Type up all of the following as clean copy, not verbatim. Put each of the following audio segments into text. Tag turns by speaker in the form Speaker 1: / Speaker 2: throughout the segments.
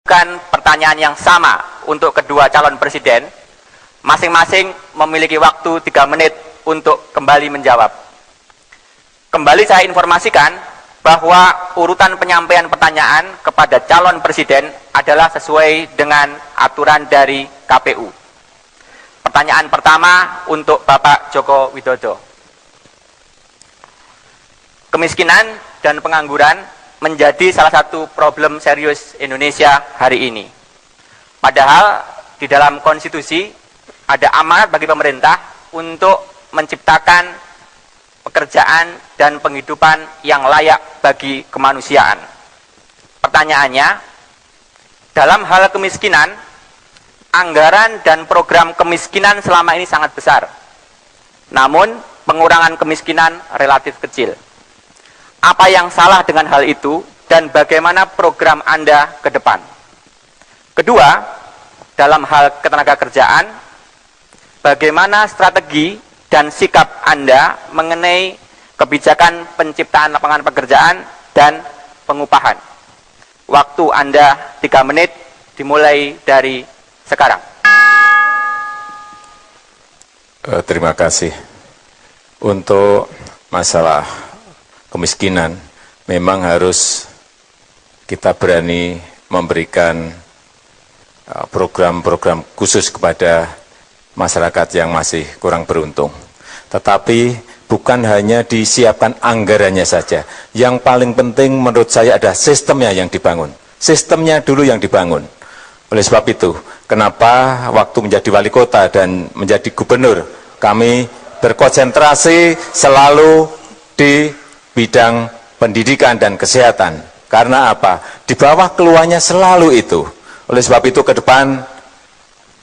Speaker 1: Pertanyaan yang sama untuk kedua calon presiden, masing-masing memiliki waktu 3 menit untuk kembali menjawab. Kembali saya informasikan bahwa urutan penyampaian pertanyaan kepada calon presiden adalah sesuai dengan aturan dari KPU. Pertanyaan pertama untuk Bapak Joko Widodo. Kemiskinan dan pengangguran menjadi salah satu problem serius Indonesia hari ini. Padahal di dalam konstitusi ada amanat bagi pemerintah untuk menciptakan pekerjaan dan penghidupan yang layak bagi kemanusiaan. Pertanyaannya, dalam hal kemiskinan, anggaran dan program kemiskinan selama ini sangat besar. Namun, pengurangan kemiskinan relatif kecil. Apa yang salah dengan hal itu dan bagaimana program Anda ke depan? Kedua, dalam hal ketenagakerjaan, bagaimana strategi dan sikap Anda mengenai kebijakan penciptaan lapangan pekerjaan dan pengupahan? Waktu Anda 3 menit dimulai dari sekarang.
Speaker 2: Terima kasih. Untuk masalah kemiskinan, memang harus kita berani memberikan program-program khusus kepada masyarakat yang masih kurang beruntung. Tetapi bukan hanya disiapkan anggarannya saja. Yang paling penting menurut saya adalah sistemnya yang dibangun. Sistemnya dulu yang dibangun. Oleh sebab itu, kenapa waktu menjadi wali kota dan menjadi gubernur, kami berkonsentrasi selalu di bidang pendidikan dan kesehatan. Karena apa? Di bawah keluarnya selalu itu. Oleh sebab itu ke depan,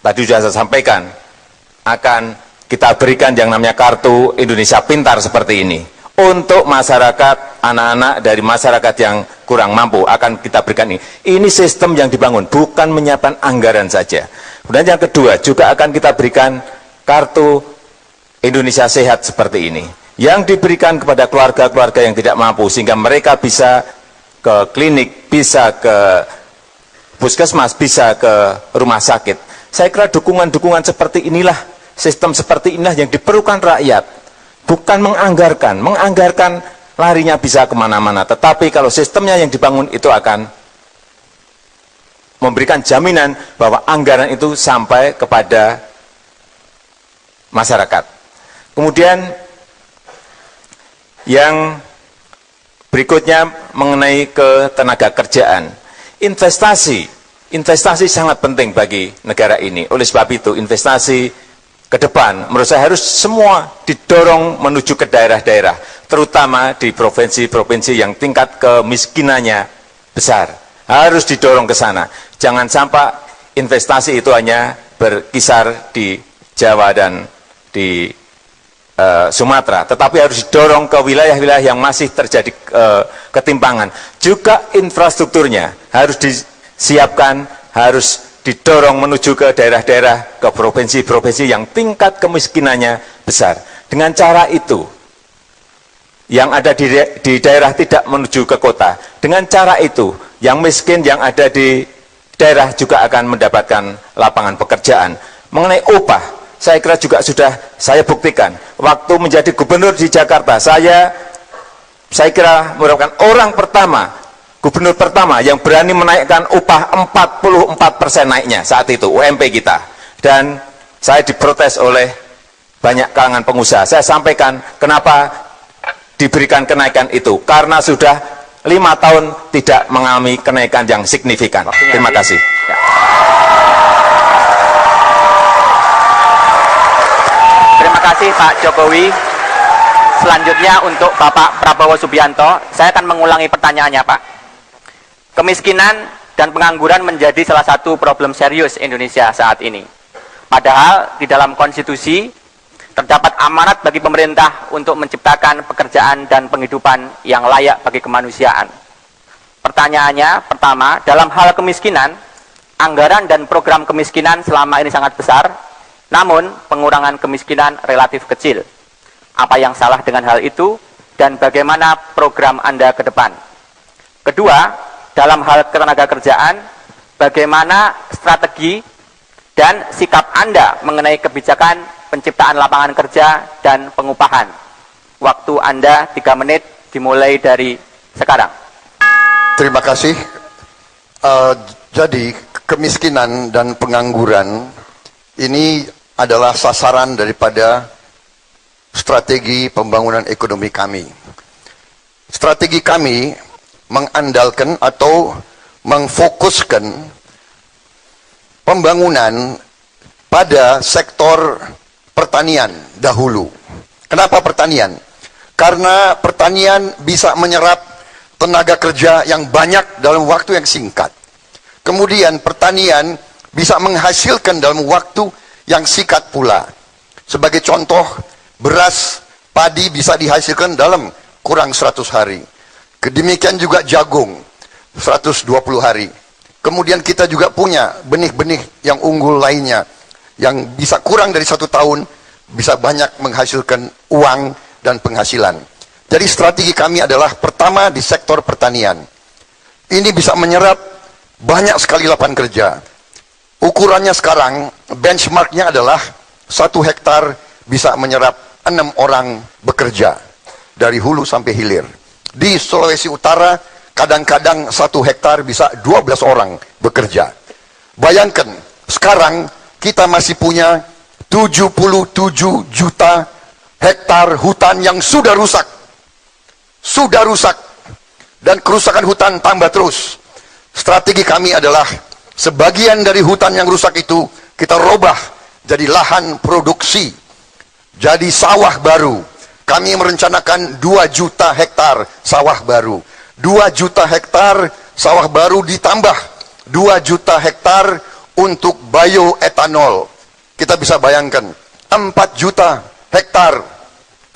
Speaker 2: tadi sudah saya sampaikan, akan kita berikan yang namanya Kartu Indonesia Pintar seperti ini. Untuk masyarakat, anak-anak dari masyarakat yang kurang mampu, akan kita berikan ini. Ini sistem yang dibangun, bukan menyiapkan anggaran saja. Kemudian yang kedua, juga akan kita berikan Kartu Indonesia Sehat seperti ini, yang diberikan kepada keluarga-keluarga yang tidak mampu, sehingga mereka bisa ke klinik, bisa ke puskesmas, bisa ke rumah sakit. Saya kira dukungan-dukungan seperti inilah, sistem seperti inilah yang diperlukan rakyat, bukan menganggarkan. Menganggarkan larinya bisa kemana-mana, tetapi kalau sistemnya yang dibangun itu akan memberikan jaminan bahwa anggaran itu sampai kepada masyarakat. Kemudian yang berikutnya mengenai ketenagakerjaan. Investasi sangat penting bagi negara ini. Oleh sebab itu, investasi ke depan menurut saya harus semua didorong menuju ke daerah-daerah, terutama di provinsi-provinsi yang tingkat kemiskinannya besar. Harus didorong ke sana. Jangan sampai investasi itu hanya berkisar di Jawa dan di Sumatera, tetapi harus didorong ke wilayah-wilayah yang masih terjadi ketimpangan. Juga infrastrukturnya harus disiapkan, harus didorong menuju ke daerah-daerah, ke provinsi-provinsi yang tingkat kemiskinannya besar. Dengan cara itu, yang ada di daerah tidak menuju ke kota. Dengan cara itu, yang miskin yang ada di daerah juga akan mendapatkan lapangan pekerjaan. Mengenai upah, saya kira juga sudah saya buktikan. Waktu menjadi gubernur di Jakarta, saya kira merupakan orang pertama, gubernur pertama yang berani menaikkan upah 44% naiknya saat itu, UMP kita. Dan saya diprotes oleh banyak kalangan pengusaha. Saya sampaikan kenapa diberikan kenaikan itu. Karena sudah 5 tahun tidak mengalami kenaikan yang signifikan. Terima kasih.
Speaker 1: Terima kasih Pak Jokowi. Selanjutnya untuk Bapak Prabowo Subianto, saya akan mengulangi pertanyaannya Pak. Kemiskinan dan pengangguran menjadi salah satu problem serius Indonesia saat ini. Padahal di dalam konstitusi terdapat amanat bagi pemerintah untuk menciptakan pekerjaan dan penghidupan yang layak bagi kemanusiaan. Pertanyaannya, pertama, dalam hal kemiskinan, anggaran dan program kemiskinan selama ini sangat besar, namun pengurangan kemiskinan relatif kecil. Apa yang salah dengan hal itu dan bagaimana program Anda ke depan? Kedua, dalam hal ketenagakerjaan, bagaimana strategi dan sikap Anda mengenai kebijakan penciptaan lapangan kerja dan pengupahan. Waktu Anda 3 menit dimulai dari sekarang.
Speaker 3: Terima kasih. Jadi kemiskinan dan pengangguran ini adalah sasaran daripada strategi pembangunan ekonomi kami. Strategi kami mengandalkan atau mengfokuskan pembangunan pada sektor pertanian dahulu. Kenapa pertanian? Karena pertanian bisa menyerap tenaga kerja yang banyak dalam waktu yang singkat. Kemudian pertanian bisa menghasilkan dalam waktu yang singkat pula. Sebagai contoh, beras, padi bisa dihasilkan dalam kurang 100 hari. Demikian juga jagung, 120 hari. Kemudian kita juga punya benih-benih yang unggul lainnya, yang bisa kurang dari 1 tahun, bisa banyak menghasilkan uang dan penghasilan. Jadi strategi kami adalah pertama di sektor pertanian. Ini bisa menyerap banyak sekali lapangan kerja. Ukurannya sekarang, benchmarknya adalah 1 hektar bisa menyerap 6 orang bekerja. Dari hulu sampai hilir. Di Sulawesi Utara, kadang-kadang 1 hektar bisa 12 orang bekerja. Bayangkan, sekarang kita masih punya 77 juta hektar hutan yang sudah rusak. Sudah rusak. Dan kerusakan hutan tambah terus. Strategi kami adalah sebagian dari hutan yang rusak itu kita robah jadi lahan produksi. Jadi sawah baru. Kami merencanakan 2 juta hektar sawah baru. 2 juta hektar sawah baru ditambah 2 juta hektar untuk bioetanol. Kita bisa bayangkan 4 juta hektar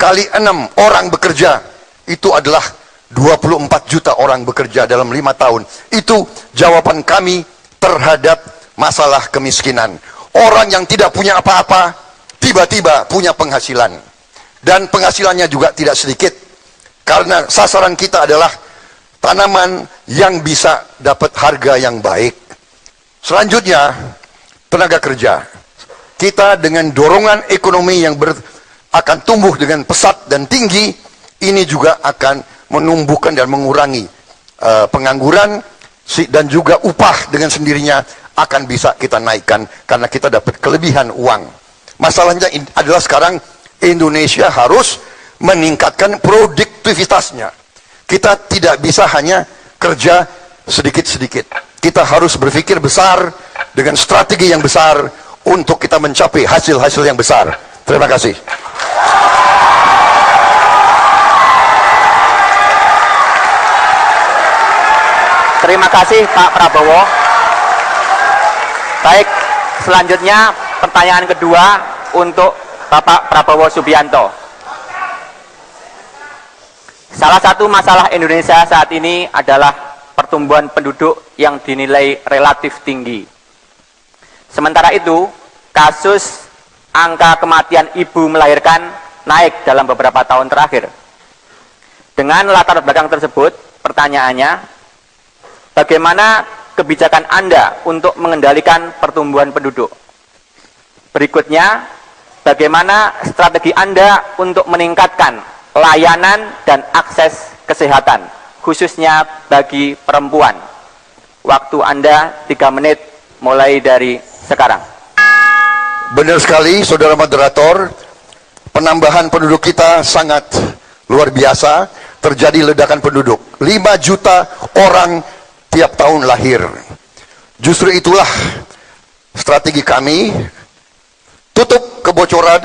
Speaker 3: kali 6 orang bekerja, itu adalah 24 juta orang bekerja dalam 5 tahun. Itu jawaban kami terhadap masalah kemiskinan. Orang yang tidak punya apa-apa tiba-tiba punya penghasilan. Dan penghasilannya juga tidak sedikit. Karena sasaran kita adalah tanaman yang bisa dapat harga yang baik. Selanjutnya, tenaga kerja. Kita dengan dorongan ekonomi yang akan tumbuh dengan pesat dan tinggi, ini juga akan menumbuhkan dan mengurangi pengangguran, dan juga upah dengan sendirinya akan bisa kita naikkan karena kita dapat kelebihan uang. Masalahnya adalah sekarang Indonesia harus meningkatkan produktivitasnya. Kita tidak bisa hanya kerja sedikit-sedikit. Kita harus berpikir besar dengan strategi yang besar untuk kita mencapai hasil-hasil yang besar. Terima kasih.
Speaker 1: Terima kasih Pak Prabowo. Baik, selanjutnya pertanyaan kedua untuk Bapak Prabowo Subianto. Salah satu masalah Indonesia saat ini adalah pertumbuhan penduduk yang dinilai relatif tinggi. Sementara itu, kasus angka kematian ibu melahirkan naik dalam beberapa tahun terakhir. Dengan latar belakang tersebut, pertanyaannya, bagaimana kebijakan Anda untuk mengendalikan pertumbuhan penduduk? Berikutnya, bagaimana strategi Anda untuk meningkatkan layanan dan akses kesehatan, khususnya bagi perempuan? Waktu Anda 3 menit mulai dari sekarang.
Speaker 3: Benar sekali, saudara moderator. Penambahan penduduk kita sangat luar biasa. Terjadi ledakan penduduk. 5 juta orang tiap tahun lahir. Justru itulah strategi kami. Tutup kebocoran,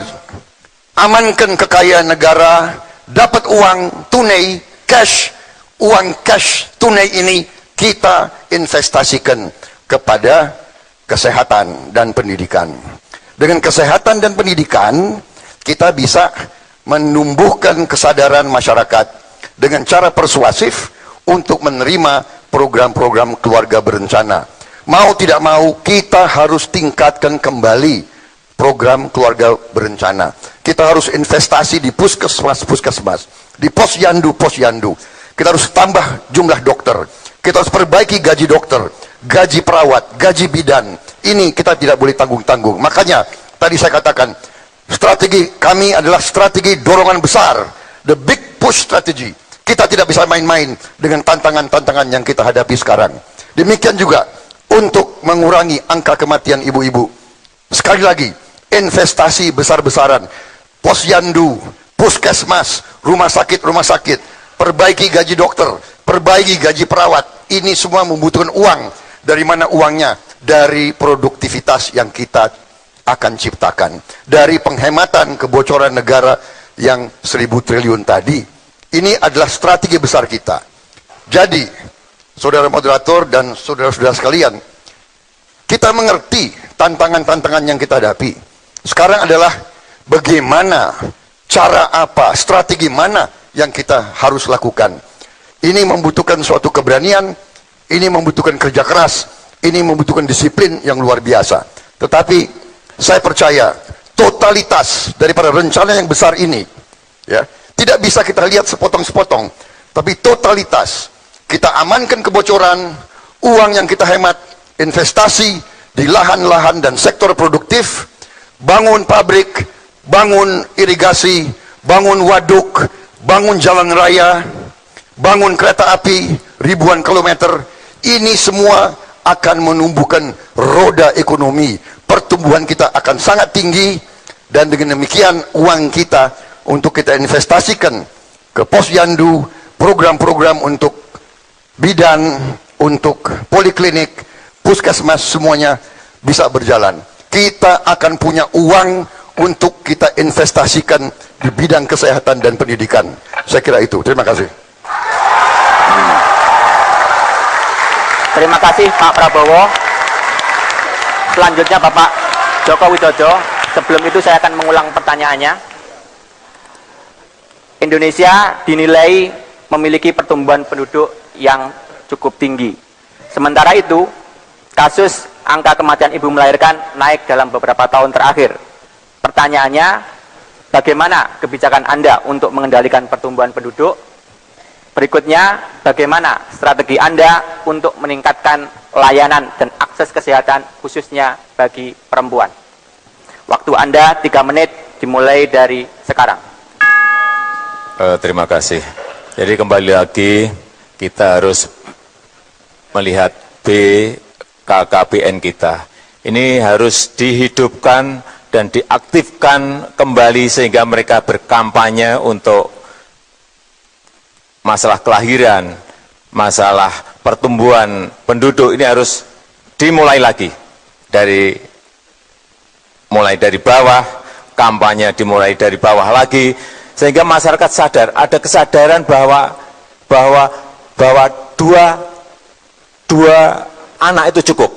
Speaker 3: amankan kekayaan negara, dapat uang tunai, cash, uang cash tunai ini kita investasikan kepada kesehatan dan pendidikan. Dengan kesehatan dan pendidikan, kita bisa menumbuhkan kesadaran masyarakat dengan cara persuasif untuk menerima program-program keluarga berencana. Mau tidak mau, kita harus tingkatkan kembali program keluarga berencana. Kita harus investasi di puskesmas, di posyandu. Kita harus tambah jumlah dokter. Kita harus perbaiki gaji dokter. gaji perawat, gaji bidan. Ini kita tidak boleh tanggung-tanggung. Makanya tadi saya katakan, strategi kami adalah strategi dorongan besar, the big push strategy. Kita tidak bisa main-main dengan tantangan-tantangan yang kita hadapi sekarang. Demikian juga untuk mengurangi angka kematian ibu-ibu. Sekali lagi, investasi besar-besaran, posyandu, puskesmas, rumah sakit, perbaiki gaji dokter, perbaiki gaji perawat. Ini semua membutuhkan uang. Dari mana uangnya? Dari produktivitas yang kita akan ciptakan. Dari penghematan kebocoran negara yang 1.000 triliun tadi. Ini adalah strategi besar kita. Jadi, saudara moderator dan saudara-saudara sekalian, kita mengerti tantangan-tantangan yang kita hadapi. Sekarang adalah bagaimana, cara apa, strategi mana yang kita harus lakukan. Ini membutuhkan suatu keberanian, ini membutuhkan kerja keras, ini membutuhkan disiplin yang luar biasa. Tetapi saya percaya totalitas daripada rencana yang besar ini, ya, tidak bisa kita lihat sepotong-sepotong, tapi totalitas. Kita amankan kebocoran, uang yang kita hemat, investasi di lahan-lahan dan sektor produktif, bangun pabrik, bangun irigasi, bangun waduk, bangun jalan raya, bangun kereta api, ribuan kilometer. Ini semua akan menumbuhkan roda ekonomi. Pertumbuhan kita akan sangat tinggi, dan dengan demikian uang kita untuk kita investasikan ke posyandu, program-program untuk bidan, untuk poliklinik, puskesmas, semuanya bisa berjalan. Kita akan punya uang untuk kita investasikan di bidang kesehatan dan pendidikan. Saya kira itu. Terima kasih.
Speaker 1: Terima kasih Pak Prabowo. Selanjutnya Bapak Joko Widodo. Sebelum itu saya akan mengulang pertanyaannya. Indonesia dinilai memiliki pertumbuhan penduduk yang cukup tinggi. Sementara itu, kasus angka kematian ibu melahirkan naik dalam beberapa tahun terakhir. Pertanyaannya, bagaimana kebijakan Anda untuk mengendalikan pertumbuhan penduduk? Berikutnya, bagaimana strategi Anda untuk meningkatkan layanan dan akses kesehatan khususnya bagi perempuan? Waktu Anda 3 menit dimulai dari sekarang.
Speaker 2: Terima kasih. Jadi kembali lagi kita harus melihat BKKBN kita. Ini harus dihidupkan dan diaktifkan kembali sehingga mereka berkampanye untuk masalah kelahiran, masalah pertumbuhan penduduk. Ini harus dimulai lagi mulai dari bawah, kampanye dimulai dari bawah lagi, sehingga masyarakat sadar, ada kesadaran bahwa dua anak itu cukup,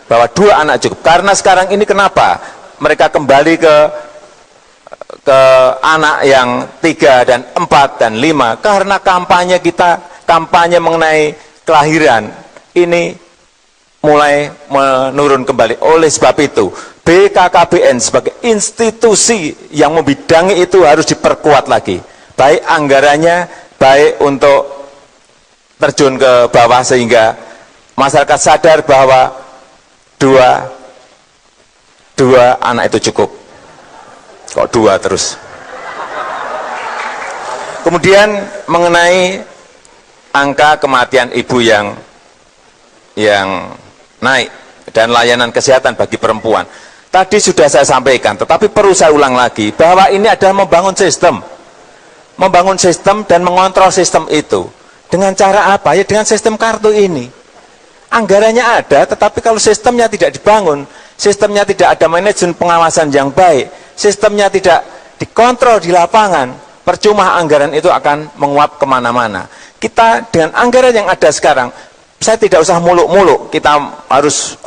Speaker 2: bahwa 2 anak cukup. Karena sekarang ini kenapa mereka kembali ke anak yang 3 dan 4 dan 5? Karena kampanye mengenai kelahiran ini mulai menurun kembali. Oleh sebab itu, BKKBN sebagai institusi yang membidangi itu harus diperkuat lagi. Baik anggarannya, baik untuk terjun ke bawah sehingga masyarakat sadar bahwa dua anak itu cukup. Kok 2 terus? Kemudian mengenai angka kematian ibu yang naik dan layanan kesehatan bagi perempuan. Tadi sudah saya sampaikan, tetapi perlu saya ulang lagi bahwa ini adalah membangun sistem dan mengontrol sistem itu. Dengan cara apa? Ya dengan sistem kartu ini. Anggarannya ada, tetapi kalau sistemnya tidak dibangun, sistemnya tidak ada manajemen pengawasan yang baik, sistemnya tidak dikontrol di lapangan, percuma anggaran itu akan menguap kemana-mana. Kita dengan anggaran yang ada sekarang, saya tidak usah muluk-muluk, kita harus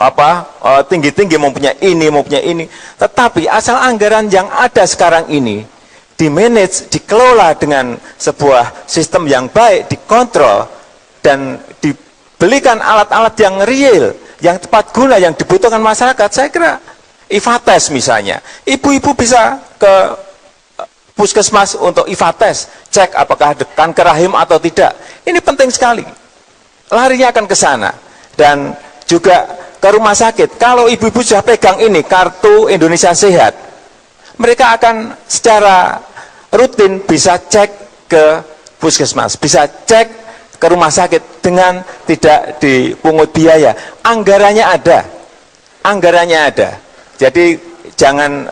Speaker 2: tinggi-tinggi mempunyai ini. Tetapi asal anggaran yang ada sekarang ini dimanage, dikelola dengan sebuah sistem yang baik, dikontrol dan dibelikan alat-alat yang real, yang tepat guna, yang dibutuhkan masyarakat. Saya kira IFA-tes misalnya, ibu-ibu bisa ke puskesmas untuk IFA-tes, cek apakah ada kanker rahim atau tidak. Ini penting sekali. Larinya akan ke sana, dan juga ke rumah sakit. Kalau ibu-ibu sudah pegang ini, kartu Indonesia Sehat, mereka akan secara rutin bisa cek ke puskesmas, bisa cek ke rumah sakit dengan tidak dipungut biaya. Anggarannya ada. Jadi jangan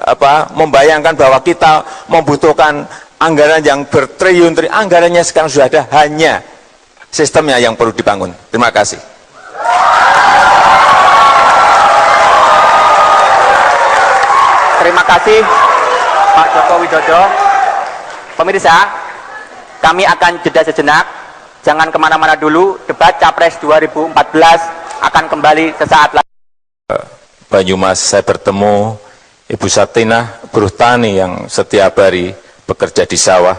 Speaker 2: membayangkan bahwa kita membutuhkan anggaran yang bertriliun-triliun. Anggarannya sekarang sudah ada, hanya sistemnya yang perlu dibangun. Terima kasih.
Speaker 1: Terima kasih Pak Joko Widodo. Pemirsa, kami akan jeda sejenak. Jangan kemana-mana dulu. Debat Capres 2014 akan kembali sesaat lagi.
Speaker 2: Banyumas, saya bertemu Ibu Satinah, buruh tani yang setiap hari bekerja di sawah.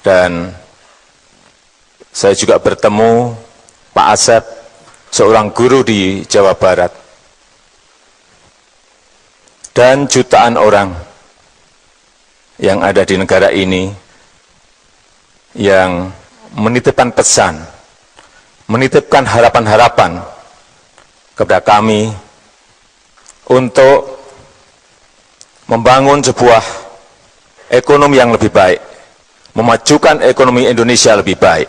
Speaker 2: Dan saya juga bertemu Pak Asep, seorang guru di Jawa Barat. Dan jutaan orang yang ada di negara ini yang menitipkan pesan, menitipkan harapan-harapan kepada kami untuk membangun sebuah ekonomi yang lebih baik, memajukan ekonomi Indonesia lebih baik.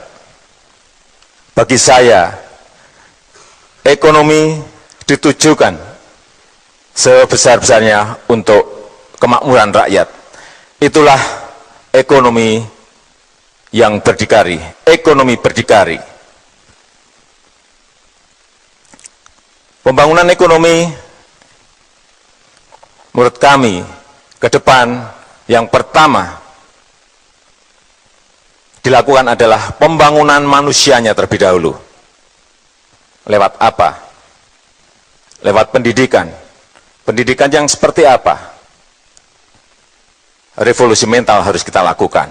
Speaker 2: Bagi saya, ekonomi ditujukan sebesar-besarnya untuk kemakmuran rakyat. Itulah ekonomi yang berdikari, ekonomi berdikari. Pembangunan ekonomi menurut kami ke depan yang pertama dilakukan adalah pembangunan manusianya terlebih dahulu. Lewat apa? Lewat pendidikan. Pendidikan yang seperti apa? Revolusi mental harus kita lakukan.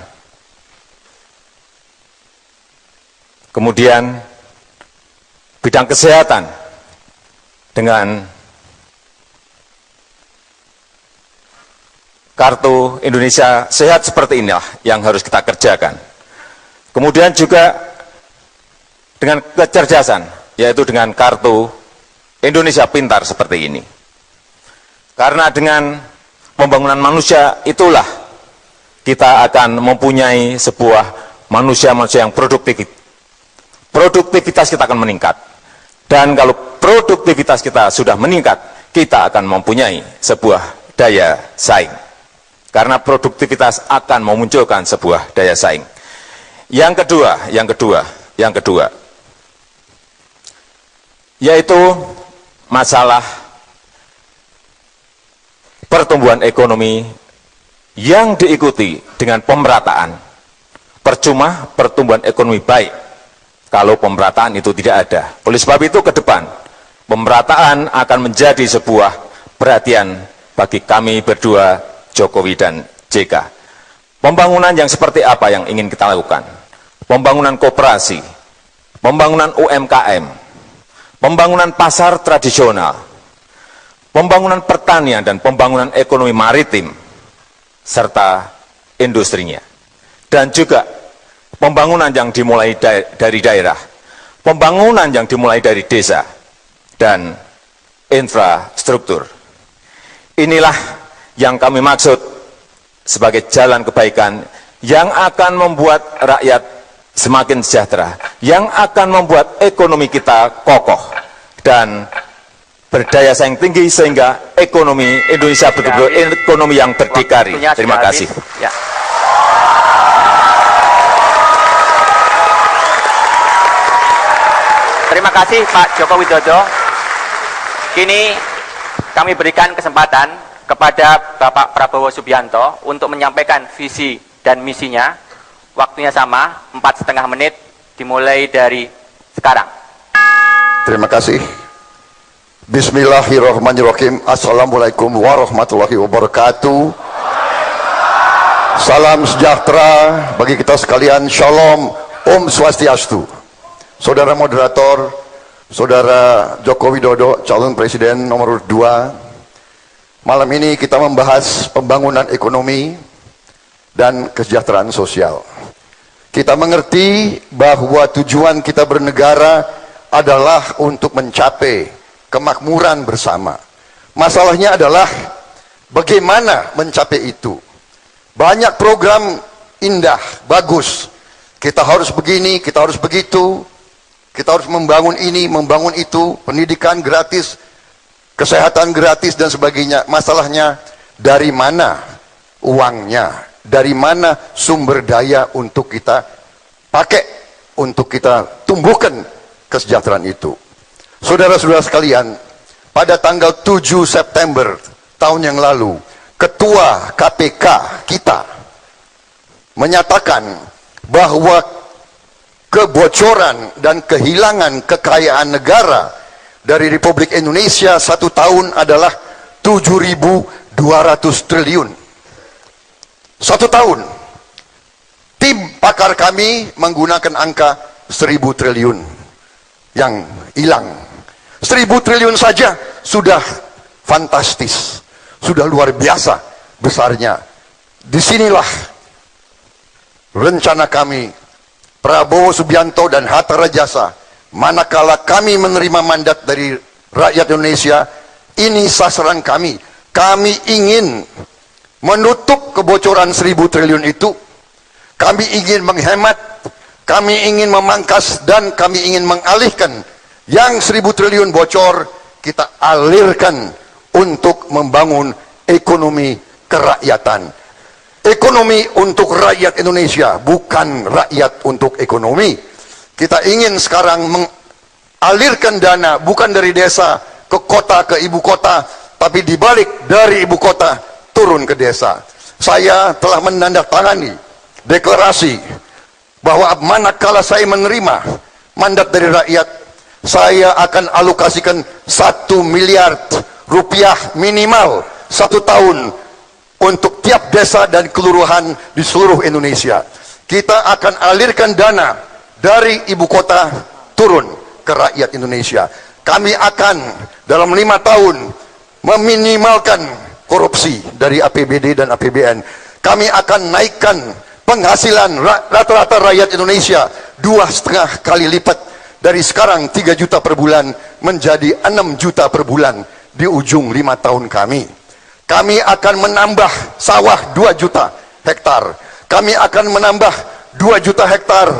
Speaker 2: Kemudian bidang kesehatan dengan kartu Indonesia Sehat seperti inilah yang harus kita kerjakan. Kemudian juga dengan kecerdasan, yaitu dengan kartu Indonesia Pintar seperti ini. Karena dengan pembangunan manusia itulah kita akan mempunyai sebuah manusia-manusia yang produktif. Produktivitas kita akan meningkat. Dan kalau produktivitas kita sudah meningkat, kita akan mempunyai sebuah daya saing. Karena produktivitas akan memunculkan sebuah daya saing. Yang kedua, yaitu masalah pertumbuhan ekonomi yang diikuti dengan pemerataan. Percuma pertumbuhan ekonomi baik kalau pemerataan itu tidak ada. Oleh sebab itu ke depan, pemerataan akan menjadi sebuah perhatian bagi kami berdua, Jokowi dan JK. Pembangunan yang seperti apa yang ingin kita lakukan? Pembangunan koperasi, pembangunan UMKM, pembangunan pasar tradisional, pembangunan pertanian dan pembangunan ekonomi maritim, serta industrinya. Dan juga pembangunan yang dimulai dari daerah, pembangunan yang dimulai dari desa, dan infrastruktur. Inilah yang kami maksud sebagai jalan kebaikan yang akan membuat rakyat semakin sejahtera, yang akan membuat ekonomi kita kokoh dan berdaya saing tinggi sehingga ekonomi Indonesia betul-betul ekonomi yang berdikari. Terima kasih. Ya.
Speaker 1: Terima kasih Pak Joko Widodo. Kini kami berikan kesempatan kepada Bapak Prabowo Subianto untuk menyampaikan visi dan misinya. Waktunya sama, 4,5 menit, dimulai dari sekarang.
Speaker 3: Terima kasih. Bismillahirrahmanirrahim. Assalamualaikum warahmatullahi wabarakatuh. Salam sejahtera bagi kita sekalian. Shalom, Om Swastiastu. Saudara moderator, Saudara Joko Widodo, calon presiden nomor 2. Malam ini kita membahas pembangunan ekonomi dan kesejahteraan sosial. Kita mengerti bahwa tujuan kita bernegara adalah untuk mencapai kemakmuran bersama. Masalahnya adalah bagaimana mencapai itu. Banyak program indah, bagus. Kita harus begini, kita harus begitu. Kita harus membangun ini, membangun itu, pendidikan gratis, kesehatan gratis dan sebagainya. Masalahnya dari mana uangnya? Dari mana sumber daya untuk kita pakai, untuk kita tumbuhkan kesejahteraan itu? Saudara-saudara sekalian, pada tanggal 7 September tahun yang lalu, Ketua KPK kita menyatakan bahwa kebocoran dan kehilangan kekayaan negara dari Republik Indonesia 1 tahun adalah 7.200 triliun. 1 tahun. Tim pakar kami menggunakan angka 1.000 triliun yang hilang. 1.000 triliun saja sudah fantastis, sudah luar biasa besarnya. Disinilah rencana kami, Prabowo Subianto dan Hatta Rajasa, manakala kami menerima mandat dari rakyat Indonesia, ini sasaran kami. Kami ingin menutup kebocoran 1.000 triliun itu. Kami ingin menghemat, kami ingin memangkas, dan kami ingin mengalihkan yang 1.000 triliun bocor, kita alirkan untuk membangun ekonomi kerakyatan. Ekonomi untuk rakyat Indonesia, bukan rakyat untuk ekonomi. Kita ingin sekarang mengalirkan dana bukan dari desa ke kota, ke ibu kota, tapi dibalik dari ibu kota turun ke desa. Saya telah menandatangani deklarasi bahwa manakala saya menerima mandat dari rakyat, saya akan alokasikan 1 miliar rupiah minimal 1 tahun untuk tiap desa dan kelurahan di seluruh Indonesia. Kita akan alirkan dana dari ibu kota turun ke rakyat Indonesia. Kami akan dalam 5 tahun meminimalkan korupsi dari APBD dan APBN. Kami akan naikkan penghasilan rata-rata rakyat Indonesia 2,5 kali lipat, dari sekarang 3 juta per bulan menjadi 6 juta per bulan di ujung 5 tahun kami. Kami akan menambah sawah 2 juta hektar. Kami akan menambah 2 juta hektar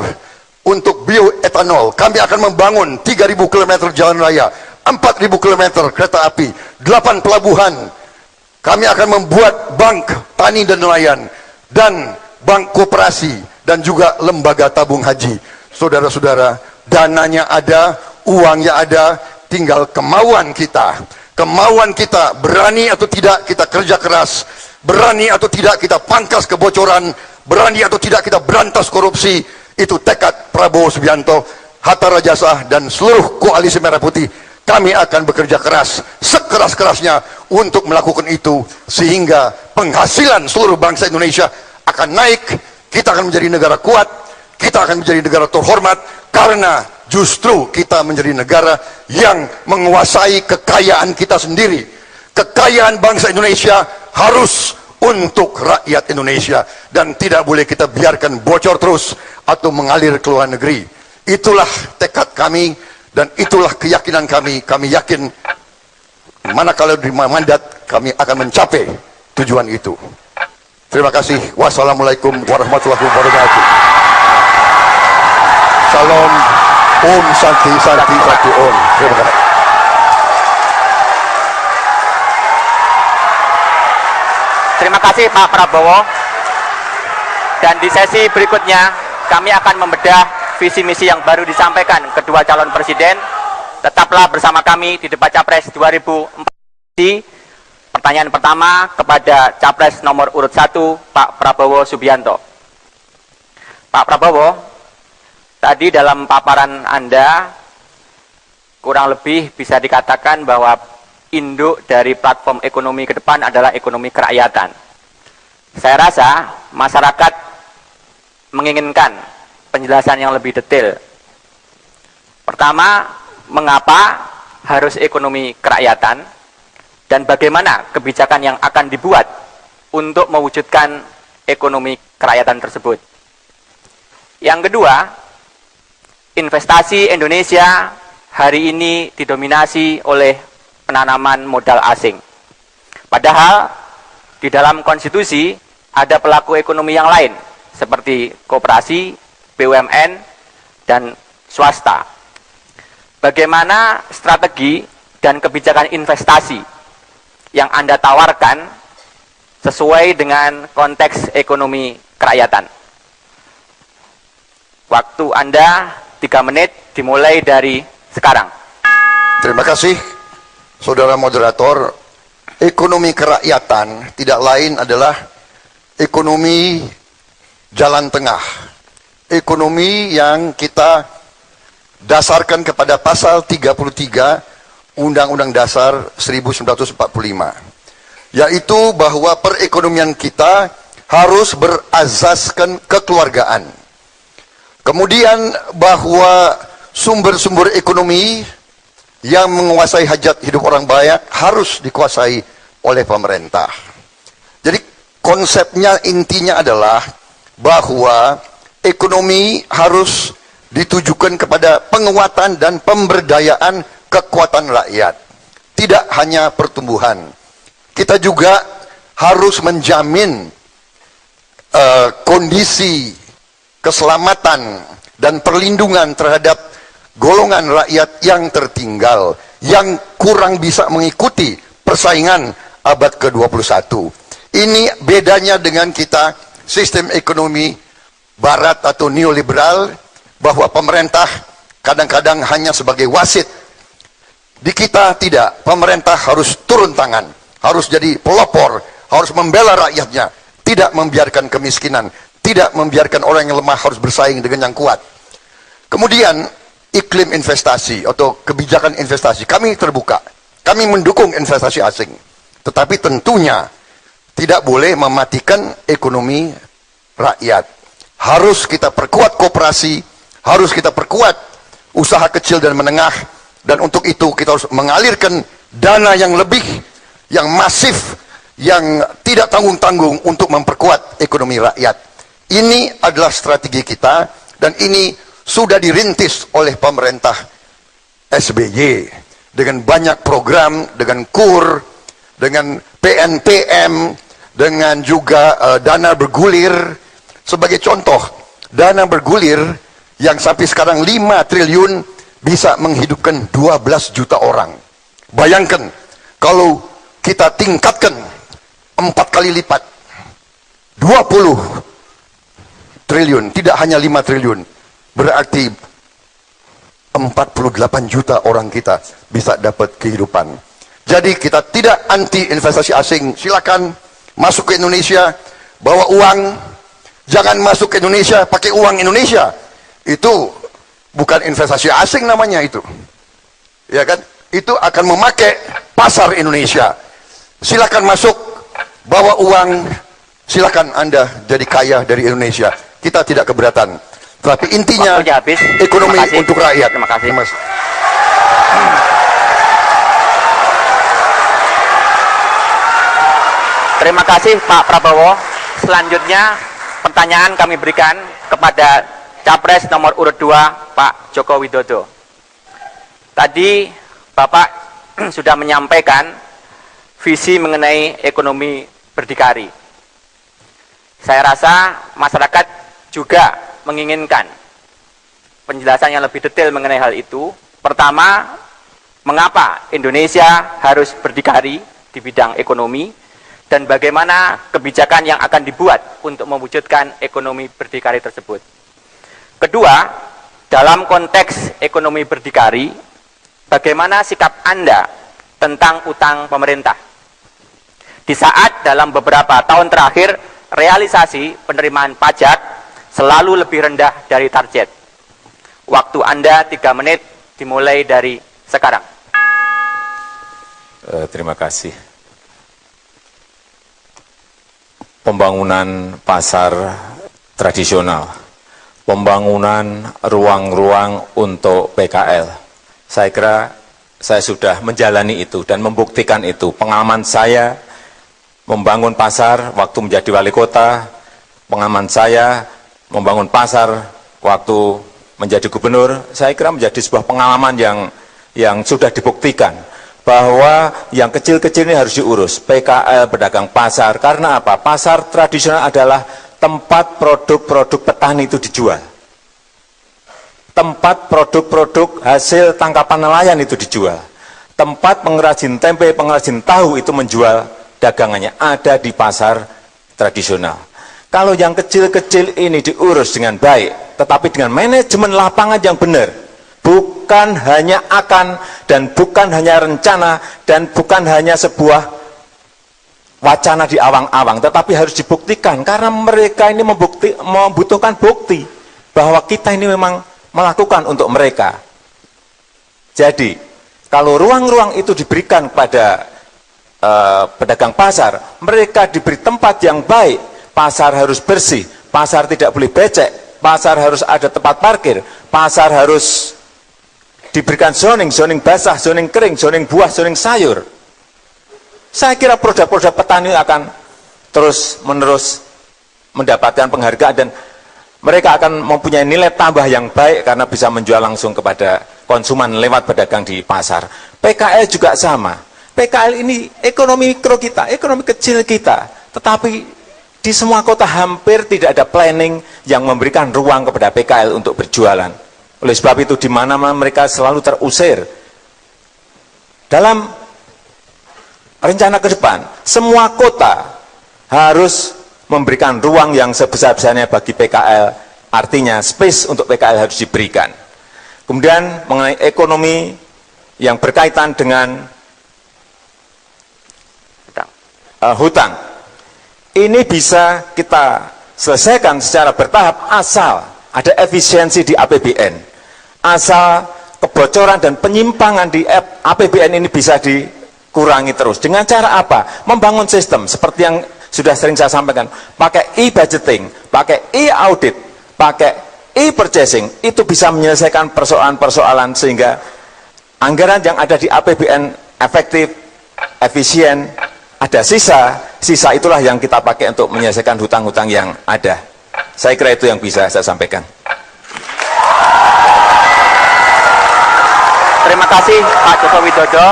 Speaker 3: untuk bioetanol. Kami akan membangun 3.000 km jalan raya, 4.000 km kereta api, 8 pelabuhan. Kami akan membuat bank tani dan nelayan, dan bank koperasi, dan juga lembaga tabung haji. Saudara-saudara, dananya ada, uangnya ada, tinggal kemauan kita. Kemauan kita, berani atau tidak kita kerja keras, berani atau tidak kita pangkas kebocoran, berani atau tidak kita berantas korupsi. Itu tekad Prabowo Subianto, Hatta Rajasa, dan seluruh koalisi Merah Putih. Kami akan bekerja keras, sekeras-kerasnya untuk melakukan itu, sehingga penghasilan seluruh bangsa Indonesia akan naik. Kita akan menjadi negara kuat, kita akan menjadi negara terhormat, karena justru kita menjadi negara yang menguasai kekayaan kita sendiri. Kekayaan bangsa Indonesia harus untuk rakyat Indonesia, dan tidak boleh kita biarkan bocor terus atau mengalir ke luar negeri. Itulah tekad kami, dan itulah keyakinan kami. Kami yakin manakala diterima mandat, kami akan mencapai tujuan itu. Terima kasih. Wassalamualaikum warahmatullahi wabarakatuh. Salam. Om Santi Santi Santi Om. Terima kasih.
Speaker 1: Terima kasih Pak Prabowo. Dan di sesi berikutnya kami akan membedah visi misi yang baru disampaikan kedua calon presiden. Tetaplah bersama kami di debat Capres 2004. Pertanyaan pertama kepada Capres nomor urut 1, Pak Prabowo Subianto. Pak Prabowo, tadi dalam paparan Anda kurang lebih bisa dikatakan bahwa induk dari platform ekonomi ke depan adalah ekonomi kerakyatan. Saya rasa masyarakat menginginkan penjelasan yang lebih detail. Pertama, mengapa harus ekonomi kerakyatan, dan bagaimana kebijakan yang akan dibuat untuk mewujudkan ekonomi kerakyatan tersebut. Yang kedua, investasi Indonesia hari ini didominasi oleh penanaman modal asing. Padahal di dalam konstitusi ada pelaku ekonomi yang lain seperti koperasi, BUMN, dan swasta. Bagaimana strategi dan kebijakan investasi yang Anda tawarkan sesuai dengan konteks ekonomi kerakyatan? Waktu Anda 3 menit dimulai dari sekarang.
Speaker 3: Terima kasih, Saudara Moderator. Ekonomi kerakyatan tidak lain adalah ekonomi jalan tengah. Ekonomi yang kita dasarkan kepada pasal 33 Undang-Undang Dasar 1945. Yaitu bahwa perekonomian kita harus berazaskan kekeluargaan. Kemudian bahwa sumber-sumber ekonomi yang menguasai hajat hidup orang banyak harus dikuasai oleh pemerintah. Jadi konsepnya, intinya adalah bahwa ekonomi harus ditujukan kepada penguatan dan pemberdayaan kekuatan rakyat. Tidak hanya pertumbuhan. Kita juga harus menjamin kondisi keselamatan dan perlindungan terhadap golongan rakyat yang tertinggal, yang kurang bisa mengikuti persaingan abad ke-21. Ini bedanya dengan kita sistem ekonomi barat atau neoliberal, bahwa pemerintah kadang-kadang hanya sebagai wasit. Di kita tidak, pemerintah harus turun tangan, harus jadi pelopor, harus membela rakyatnya, tidak membiarkan kemiskinan, tidak membiarkan orang yang lemah harus bersaing dengan yang kuat. Kemudian iklim investasi atau kebijakan investasi, kami terbuka, kami mendukung investasi asing, tetapi tentunya tidak boleh mematikan ekonomi rakyat. Harus kita perkuat koperasi, harus kita perkuat usaha kecil dan menengah, dan untuk itu kita harus mengalirkan dana yang lebih, yang masif, yang tidak tanggung-tanggung untuk memperkuat ekonomi rakyat. Ini adalah strategi kita, dan ini sudah dirintis oleh pemerintah SBY dengan banyak program, dengan KUR, dengan PNPM, dengan juga dana bergulir. Sebagai contoh, dana bergulir yang sampai sekarang 5 triliun bisa menghidupkan 12 juta orang. Bayangkan kalau kita tingkatkan 4 kali lipat, 20 triliun, tidak hanya 5 triliun, berarti 48 juta orang kita bisa dapat kehidupan. Jadi kita tidak anti investasi asing, silakan masuk ke Indonesia, bawa uang, jangan masuk ke Indonesia pakai uang Indonesia. Itu bukan investasi asing namanya itu. Ya kan? Itu akan memakai pasar Indonesia. Silakan masuk, bawa uang, silakan Anda jadi kaya dari Indonesia. Kita tidak keberatan. Tapi intinya
Speaker 1: habis.
Speaker 3: Ekonomi untuk rakyat.
Speaker 1: Terima kasih. Terima kasih Pak Prabowo. Selanjutnya pertanyaan kami berikan kepada Capres nomor urut 2 Pak Joko Widodo. Tadi Bapak sudah menyampaikan visi mengenai ekonomi berdikari. Saya rasa masyarakat juga menginginkan penjelasan yang lebih detail mengenai hal itu. Pertama, mengapa Indonesia harus berdikari di bidang ekonomi, dan bagaimana kebijakan yang akan dibuat untuk mewujudkan ekonomi berdikari tersebut. Kedua, dalam konteks ekonomi berdikari, bagaimana sikap Anda tentang utang pemerintah? Di saat dalam beberapa tahun terakhir, realisasi penerimaan pajak selalu lebih rendah dari target. Waktu Anda 3 menit dimulai dari sekarang.
Speaker 2: Terima kasih. Pembangunan pasar tradisional, pembangunan ruang-ruang untuk PKL. Saya kira saya sudah menjalani itu dan membuktikan itu. Pengalaman saya membangun pasar waktu menjadi wali kota, pengalaman saya membangun pasar waktu menjadi gubernur, saya kira menjadi sebuah pengalaman yang yang sudah dibuktikan bahwa yang kecil-kecil ini harus diurus, PKL, pedagang pasar. Karena apa? Pasar tradisional adalah tempat produk-produk petani itu dijual. Tempat produk-produk hasil tangkapan nelayan itu dijual. Tempat pengrajin tempe, pengrajin tahu itu menjual dagangannya ada di pasar tradisional. Kalau yang kecil-kecil ini diurus dengan baik, tetapi dengan manajemen lapangan yang benar, bukan hanya akan dan bukan hanya rencana dan bukan hanya sebuah wacana di awang-awang, tetapi harus dibuktikan karena mereka ini membutuhkan bukti bahwa kita ini memang melakukan untuk mereka. Jadi kalau ruang-ruang itu diberikan kepada pedagang pasar, mereka diberi tempat yang baik. Pasar harus bersih, pasar tidak boleh becek, pasar harus ada tempat parkir, pasar harus diberikan zoning, zoning basah, zoning kering, zoning buah, zoning sayur. Saya kira produk-produk petani akan terus-menerus mendapatkan penghargaan dan mereka akan mempunyai nilai tambah yang baik karena bisa menjual langsung kepada konsumen lewat pedagang di pasar. PKL juga sama. PKL ini ekonomi mikro kita, ekonomi kecil kita, tetapi di semua kota hampir tidak ada planning yang memberikan ruang kepada PKL untuk berjualan. Oleh sebab itu di mana-mana mereka selalu terusir. Dalam rencana ke depan, semua kota harus memberikan ruang yang sebesar-besarnya bagi PKL. Artinya space untuk PKL harus diberikan. Kemudian mengenai ekonomi yang berkaitan dengan hutang. Ini bisa kita selesaikan secara bertahap asal ada efisiensi di APBN. Asal kebocoran dan penyimpangan di APBN ini bisa dikurangi terus. Dengan cara apa? Membangun sistem seperti yang sudah sering saya sampaikan. Pakai e-budgeting, pakai e-audit, pakai e-purchasing. Itu bisa menyelesaikan persoalan-persoalan sehingga anggaran yang ada di APBN efektif, efisien, ada sisa itulah yang kita pakai untuk menyelesaikan hutang-hutang yang ada. Saya kira itu yang bisa saya sampaikan.
Speaker 1: Terima kasih Pak Joko Widodo.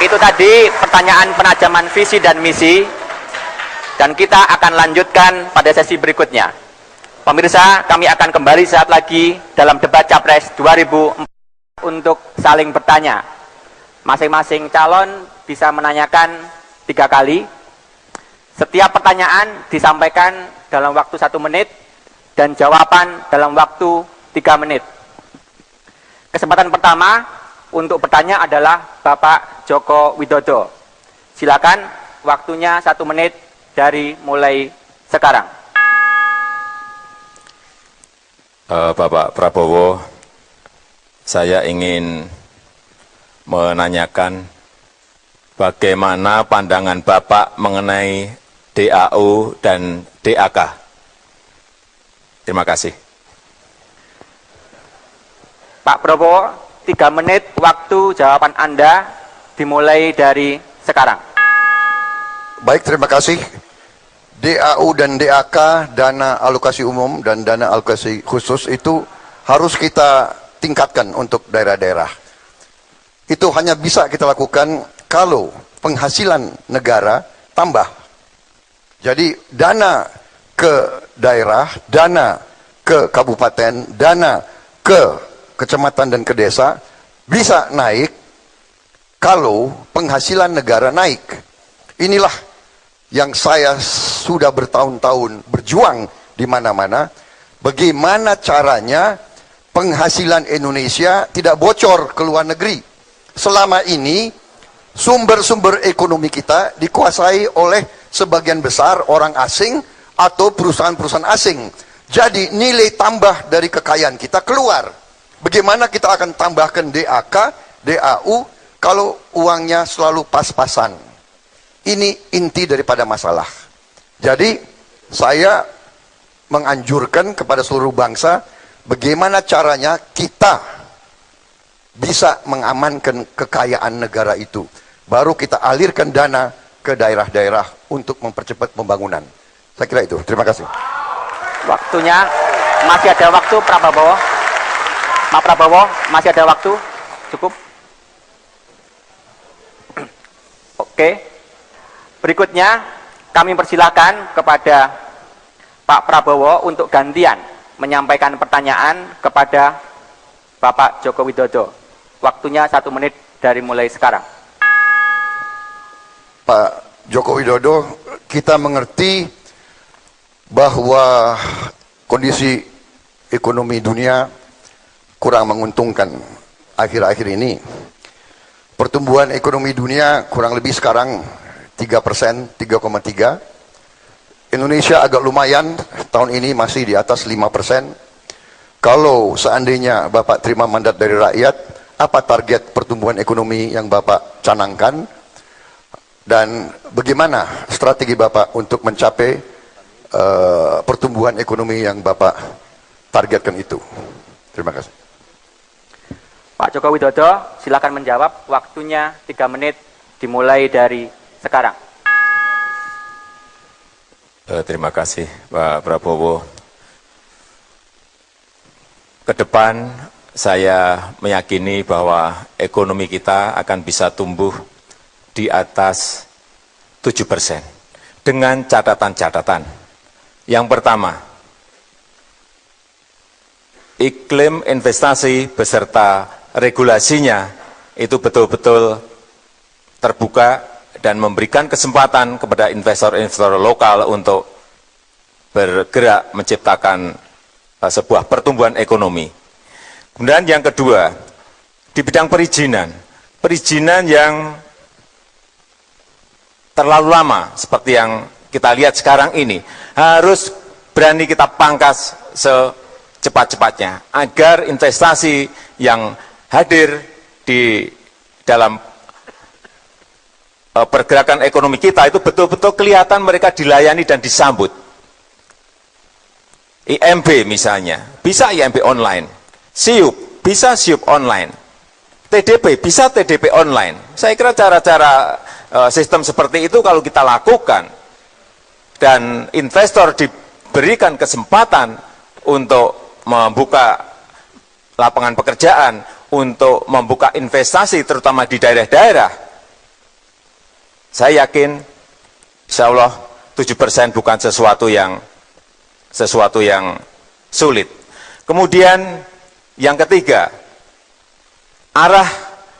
Speaker 1: Itu tadi pertanyaan penajaman visi dan misi, dan kita akan lanjutkan pada sesi berikutnya. Pemirsa, kami akan kembali saat lagi dalam debat Capres 2004 untuk saling bertanya. Masing-masing calon bisa menanyakan 3 kali. Setiap pertanyaan disampaikan dalam waktu 1 menit dan jawaban dalam waktu 3 menit. Kesempatan pertama untuk bertanya adalah Bapak Joko Widodo. Silakan, waktunya 1 menit dari mulai sekarang.
Speaker 2: Bapak Prabowo, saya ingin menanyakan bagaimana pandangan Bapak mengenai DAU dan DAK. Terima kasih.
Speaker 1: Pak Prabowo, 3 menit waktu jawaban Anda dimulai dari sekarang.
Speaker 3: Baik, terima kasih. DAU dan DAK, dana alokasi umum dan dana alokasi khusus itu harus kita tingkatkan untuk daerah-daerah. Itu hanya bisa kita lakukan kalau penghasilan negara tambah. Jadi dana ke daerah, dana ke kabupaten, dana ke kecamatan dan ke desa bisa naik kalau penghasilan negara naik. Inilah yang saya sudah bertahun-tahun berjuang di mana-mana. Bagaimana caranya penghasilan Indonesia tidak bocor ke luar negeri. Selama ini sumber-sumber ekonomi kita dikuasai oleh sebagian besar orang asing atau perusahaan-perusahaan asing. Jadi nilai tambah dari kekayaan kita keluar. Bagaimana kita akan tambahkan DAK, DAU kalau uangnya selalu pas-pasan? Ini inti daripada masalah. Jadi saya menganjurkan kepada seluruh bangsa bagaimana caranya kita bisa mengamankan kekayaan negara itu. Baru kita alirkan dana ke daerah-daerah untuk mempercepat pembangunan. Saya kira itu. Terima kasih.
Speaker 1: Waktunya masih ada waktu, Pak Prabowo. Pak Prabowo, masih ada waktu. Cukup? Oke. Berikutnya kami persilakan kepada Pak Prabowo untuk gantian menyampaikan pertanyaan kepada Bapak Joko Widodo. Waktunya 1 menit dari mulai sekarang.
Speaker 3: Pak Joko Widodo, kita mengerti bahwa kondisi ekonomi dunia kurang menguntungkan akhir-akhir ini. Pertumbuhan ekonomi dunia kurang lebih sekarang 3%, 3,3. Indonesia agak lumayan, tahun ini masih di atas 5%. Kalau seandainya Bapak terima mandat dari rakyat, apa target pertumbuhan ekonomi yang Bapak canangkan? Dan bagaimana strategi Bapak untuk mencapai pertumbuhan ekonomi yang Bapak targetkan itu? Terima kasih.
Speaker 1: Pak Joko Widodo, silakan menjawab. Waktunya 3 menit dimulai dari sekarang.
Speaker 2: Terima kasih Pak Prabowo. Ke depan saya meyakini bahwa ekonomi kita akan bisa tumbuh di atas 7% dengan catatan-catatan. Yang pertama, iklim investasi beserta regulasinya itu betul-betul terbuka dan memberikan kesempatan kepada investor-investor lokal untuk bergerak menciptakan sebuah pertumbuhan ekonomi. Kemudian yang kedua, di bidang perizinan yang terlalu lama seperti yang kita lihat sekarang ini harus berani kita pangkas secepat-cepatnya agar investasi yang hadir di dalam pergerakan ekonomi kita itu betul-betul kelihatan mereka dilayani dan disambut. IMB misalnya, bisa IMB online. SIUP, bisa SIUP online. TDP, bisa TDP online. Saya kira cara-cara sistem seperti itu kalau kita lakukan dan investor diberikan kesempatan untuk membuka lapangan pekerjaan, untuk membuka investasi terutama di daerah-daerah, saya yakin insya Allah 7% bukan sesuatu yang sulit. Kemudian yang ketiga, arah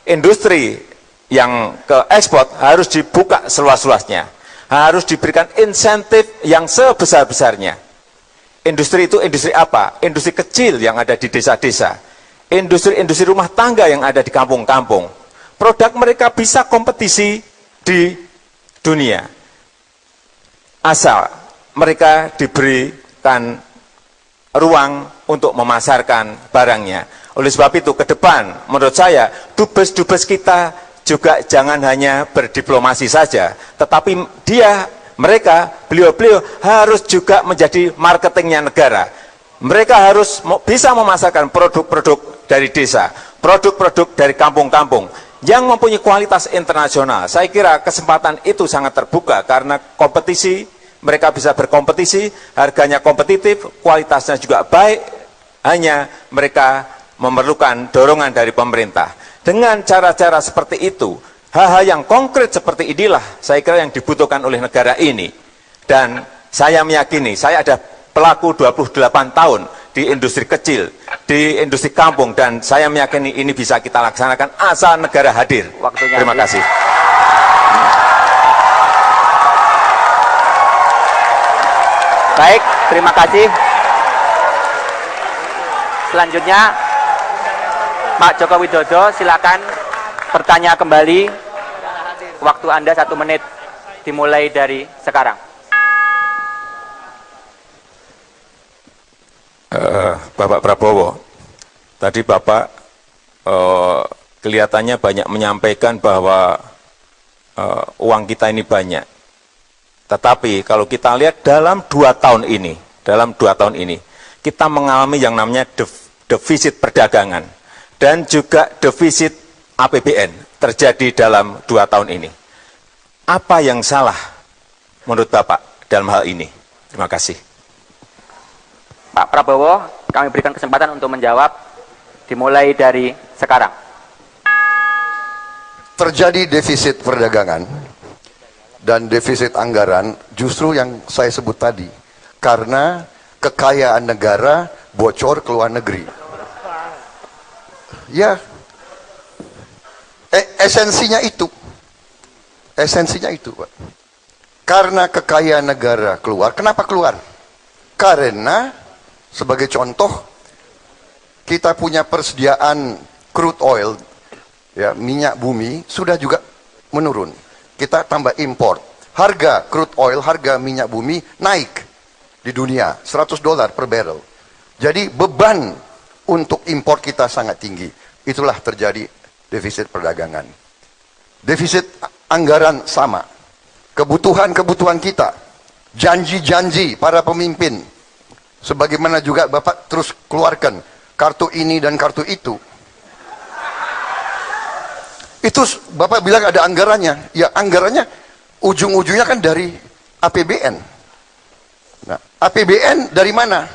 Speaker 2: industri yang ke ekspor harus dibuka seluas-luasnya, harus diberikan insentif yang sebesar-besarnya. Industri itu industri apa? Industri kecil yang ada di desa-desa, industri rumah tangga yang ada di kampung-kampung. Produk mereka bisa kompetisi di dunia, asal mereka diberikan ruang untuk memasarkan barangnya. Oleh sebab itu, ke depan, menurut saya, dubes-dubes kita juga jangan hanya berdiplomasi saja, tetapi beliau-beliau harus juga menjadi marketingnya negara. Mereka harus bisa memasarkan produk-produk dari desa, produk-produk dari kampung-kampung, yang mempunyai kualitas internasional. Saya kira kesempatan itu sangat terbuka karena kompetisi, mereka bisa berkompetisi, harganya kompetitif, kualitasnya juga baik, hanya mereka memerlukan dorongan dari pemerintah. Dengan cara-cara seperti itu, hal-hal yang konkret seperti inilah saya kira yang dibutuhkan oleh negara ini. Dan saya meyakini, saya ada pelaku 28 tahun di industri kecil, di industri kampung, dan saya meyakini ini bisa kita laksanakan asal negara hadir.
Speaker 1: Waktunya.
Speaker 2: Terima kasih.
Speaker 1: Baik, terima kasih. Selanjutnya, Pak Joko Widodo, silakan bertanya kembali. Waktu Anda 1 menit dimulai dari sekarang.
Speaker 2: Bapak Prabowo, tadi Bapak kelihatannya banyak menyampaikan bahwa uang kita ini banyak. Tetapi kalau kita lihat dalam 2 tahun ini, kita mengalami yang namanya defisit perdagangan dan juga defisit APBN terjadi dalam 2 tahun ini. Apa yang salah menurut Bapak dalam hal ini? Terima kasih.
Speaker 1: Pak Prabowo, kami berikan kesempatan untuk menjawab dimulai dari sekarang.
Speaker 3: terjadi defisit perdagangan dan defisit anggaran justru yang saya sebut tadi, karena kekayaan negara bocor ke luar negeri. Ya, esensinya itu, Pak. Karena kekayaan negara keluar. Kenapa keluar? Karena sebagai contoh, kita punya persediaan crude oil, ya, minyak bumi sudah juga menurun. Kita tambah import. Harga crude oil, harga minyak bumi naik di dunia, $100 per barrel. Jadi beban untuk impor kita sangat tinggi. Itulah terjadi defisit perdagangan. Defisit anggaran sama. Kebutuhan-kebutuhan kita, janji-janji para pemimpin, sebagaimana juga Bapak terus keluarkan kartu ini dan kartu itu. Itu Bapak bilang ada anggarannya. Ya, anggarannya ujung-ujungnya kan dari APBN. Nah, APBN dari mana?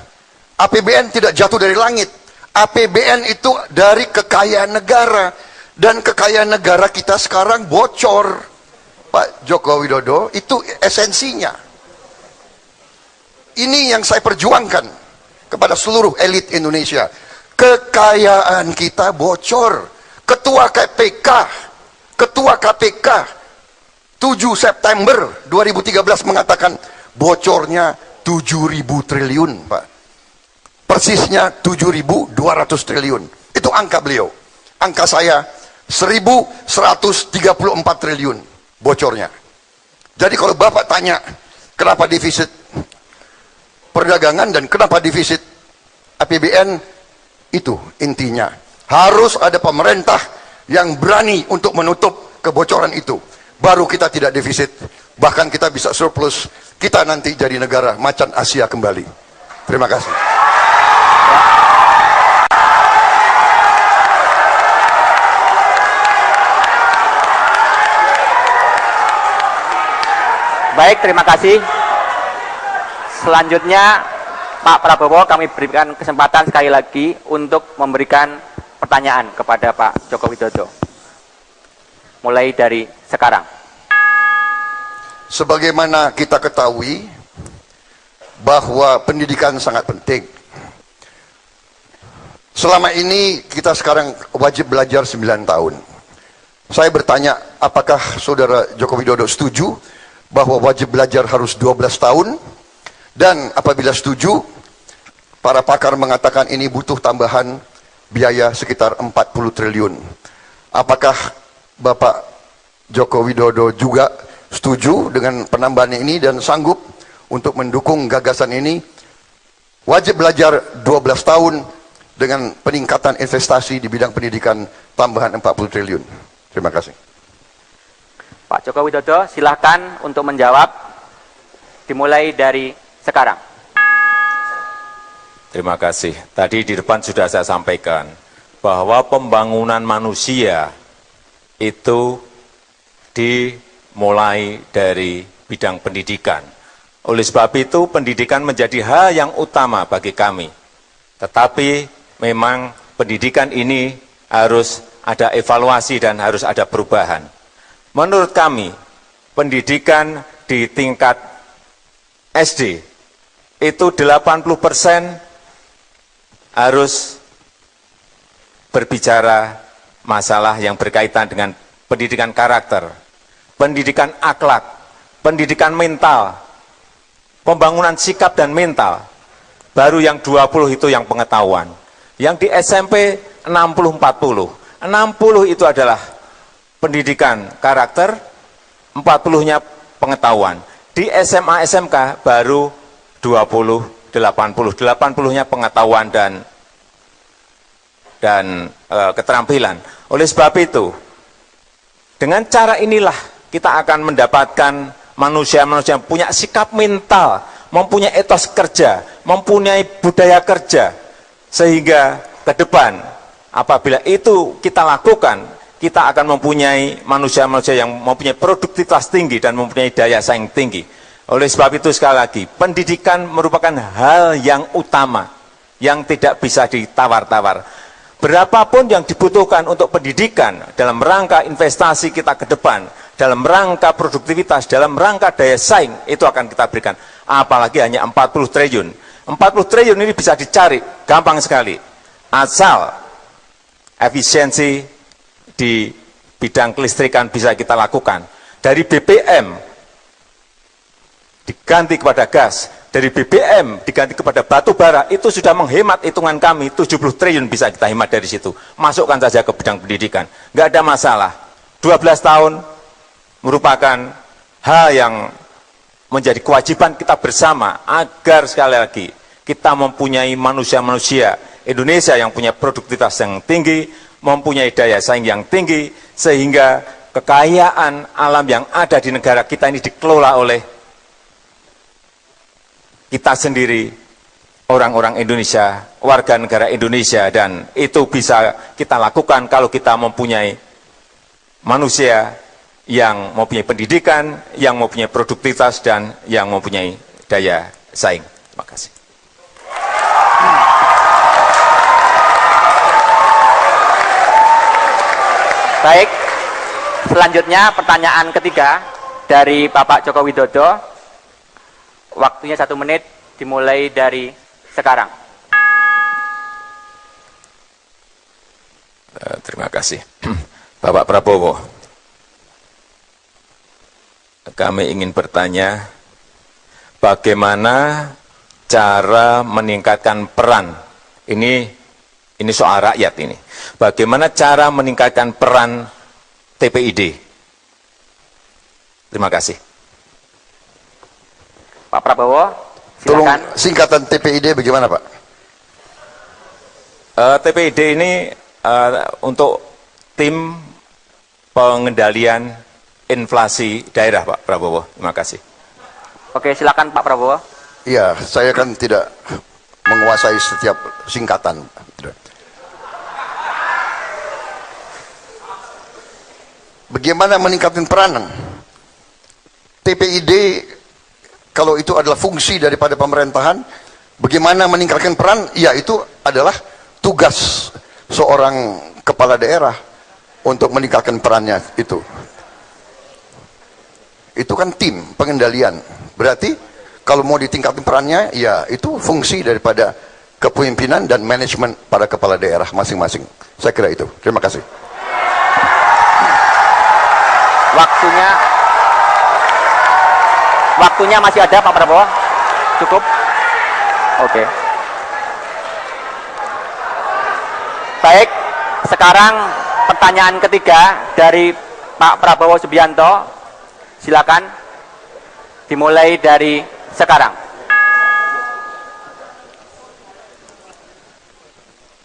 Speaker 3: APBN tidak jatuh dari langit. APBN itu dari kekayaan negara. Dan kekayaan negara kita sekarang bocor. Pak Joko Widodo, itu esensinya. Ini yang saya perjuangkan kepada seluruh elit Indonesia. Kekayaan kita bocor. Ketua KPK 7 September 2013 mengatakan bocornya 7.000 triliun, Pak. Persisnya 7.200 triliun. Itu angka beliau. Angka saya 1.134 triliun bocornya. Jadi kalau Bapak tanya kenapa defisit perdagangan dan kenapa defisit APBN, itu intinya. Harus ada pemerintah yang berani untuk menutup kebocoran itu. Baru kita tidak defisit. Bahkan kita bisa surplus. Kita nanti jadi negara macan Asia kembali. Terima kasih.
Speaker 1: Baik, terima kasih. Selanjutnya Pak Prabowo, kami berikan kesempatan sekali lagi untuk memberikan pertanyaan kepada Pak Joko Widodo. Mulai dari sekarang.
Speaker 3: Sebagaimana kita ketahui bahwa pendidikan sangat penting. Selama ini kita sekarang wajib belajar 9 tahun. Saya bertanya, apakah Saudara Joko Widodo setuju bahwa wajib belajar harus 12 tahun? Dan apabila setuju, para pakar mengatakan ini butuh tambahan biaya sekitar 40 triliun. Apakah Bapak Joko Widodo juga setuju dengan penambahan ini dan sanggup untuk mendukung gagasan ini? Wajib belajar 12 tahun dengan peningkatan investasi di bidang pendidikan tambahan 40 triliun. Terima kasih.
Speaker 1: Pak Joko Widodo, silahkan untuk menjawab. Dimulai dari sekarang.
Speaker 2: Terima kasih. Tadi di depan sudah saya sampaikan bahwa pembangunan manusia itu dimulai dari bidang pendidikan. Oleh sebab itu, pendidikan menjadi hal yang utama bagi kami. Tetapi memang pendidikan ini harus ada evaluasi dan harus ada perubahan. Menurut kami, pendidikan di tingkat SD itu 80% harus berbicara masalah yang berkaitan dengan pendidikan karakter, pendidikan akhlak, pendidikan mental, pembangunan sikap dan mental. Baru yang 20 itu yang pengetahuan. Yang di SMP 60-40. 60 itu adalah pendidikan karakter, 40-nya pengetahuan. Di SMA SMK baru 80-nya pengetahuan dan keterampilan. Oleh sebab itu, dengan cara inilah kita akan mendapatkan manusia-manusia yang punya sikap mental, mempunyai etos kerja, mempunyai budaya kerja, sehingga ke depan apabila itu kita lakukan, kita akan mempunyai manusia-manusia yang mempunyai produktivitas tinggi dan mempunyai daya saing tinggi. Oleh sebab itu sekali lagi, pendidikan merupakan hal yang utama, yang tidak bisa ditawar-tawar. Berapapun yang dibutuhkan untuk pendidikan dalam rangka investasi kita ke depan, dalam rangka produktivitas, dalam rangka daya saing, itu akan kita berikan. Apalagi hanya 40 triliun. 40 triliun ini bisa dicari, gampang sekali. Asal efisiensi di bidang kelistrikan bisa kita lakukan. Dari BBM diganti kepada gas, dari BBM diganti kepada batu bara, itu sudah menghemat hitungan kami, 70 triliun bisa kita hemat dari situ. Masukkan saja ke bidang pendidikan, nggak ada masalah. 12 tahun merupakan hal yang menjadi kewajiban kita bersama, agar sekali lagi kita mempunyai manusia-manusia Indonesia yang punya produktivitas yang tinggi, mempunyai daya saing yang tinggi, sehingga kekayaan alam yang ada di negara kita ini dikelola oleh kita sendiri, orang-orang Indonesia, warga negara Indonesia, dan itu bisa kita lakukan kalau kita mempunyai manusia yang mempunyai pendidikan, yang mempunyai produktivitas, dan yang mempunyai daya saing. Terima kasih.
Speaker 1: Baik, selanjutnya pertanyaan ketiga dari Bapak Joko Widodo. Waktunya 1 menit dimulai dari sekarang.
Speaker 2: Terima kasih. Bapak Prabowo, kami ingin bertanya, bagaimana cara meningkatkan peran, ini soal rakyat ini, bagaimana cara meningkatkan peran TPID? Terima kasih.
Speaker 1: Pak Prabowo,
Speaker 3: Tolong
Speaker 1: silakan.
Speaker 3: singkatan TPID bagaimana Pak?
Speaker 2: TPID ini untuk tim pengendalian inflasi daerah, Pak Prabowo. Terima kasih.
Speaker 1: Oke, silakan Pak Prabowo.
Speaker 3: Iya, saya kan tidak menguasai setiap singkatan. Bagaimana meningkatkan peranan? TPID, kalau itu adalah fungsi daripada pemerintahan, bagaimana meningkatkan peran? Ya, itu adalah tugas seorang kepala daerah untuk meningkatkan perannya itu. Itu kan tim pengendalian. Berarti kalau mau ditingkatkan perannya, ya itu fungsi daripada kepemimpinan dan manajemen pada kepala daerah masing-masing. Saya kira itu. Terima kasih.
Speaker 1: Waktunya masih ada Pak Prabowo? Cukup? Oke. Baik, sekarang pertanyaan ketiga dari Pak Prabowo Subianto. Silakan dimulai dari sekarang.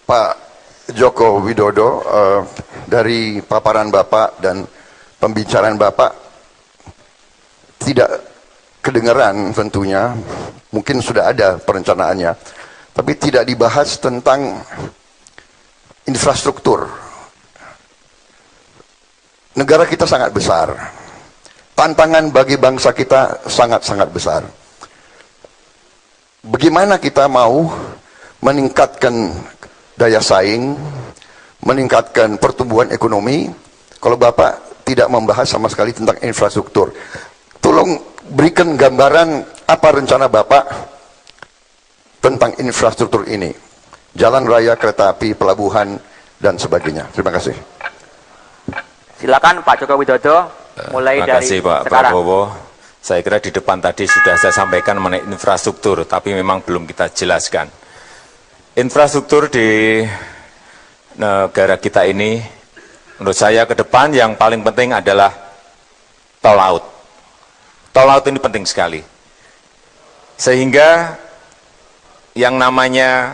Speaker 3: Pak Joko Widodo, dari paparan Bapak dan pembicaraan Bapak tidak kedengaran tentunya, mungkin sudah ada perencanaannya, tapi tidak dibahas tentang infrastruktur. Negara kita sangat besar, tantangan bagi bangsa kita sangat-sangat besar. Bagaimana kita mau meningkatkan daya saing, meningkatkan pertumbuhan ekonomi, kalau Bapak tidak membahas sama sekali tentang infrastruktur? Tolong berikan gambaran apa rencana Bapak tentang infrastruktur ini, jalan raya, kereta api, pelabuhan, dan sebagainya. Terima kasih.
Speaker 1: Silakan Pak Joko Widodo, mulai
Speaker 2: Terima
Speaker 1: dari
Speaker 2: kasih Pak
Speaker 1: sekarang.
Speaker 2: Prabowo. Saya kira di depan tadi sudah saya sampaikan mengenai infrastruktur, tapi memang belum kita jelaskan. Infrastruktur di negara kita ini, menurut saya ke depan yang paling penting adalah tol laut. Tol laut ini penting sekali. Sehingga yang namanya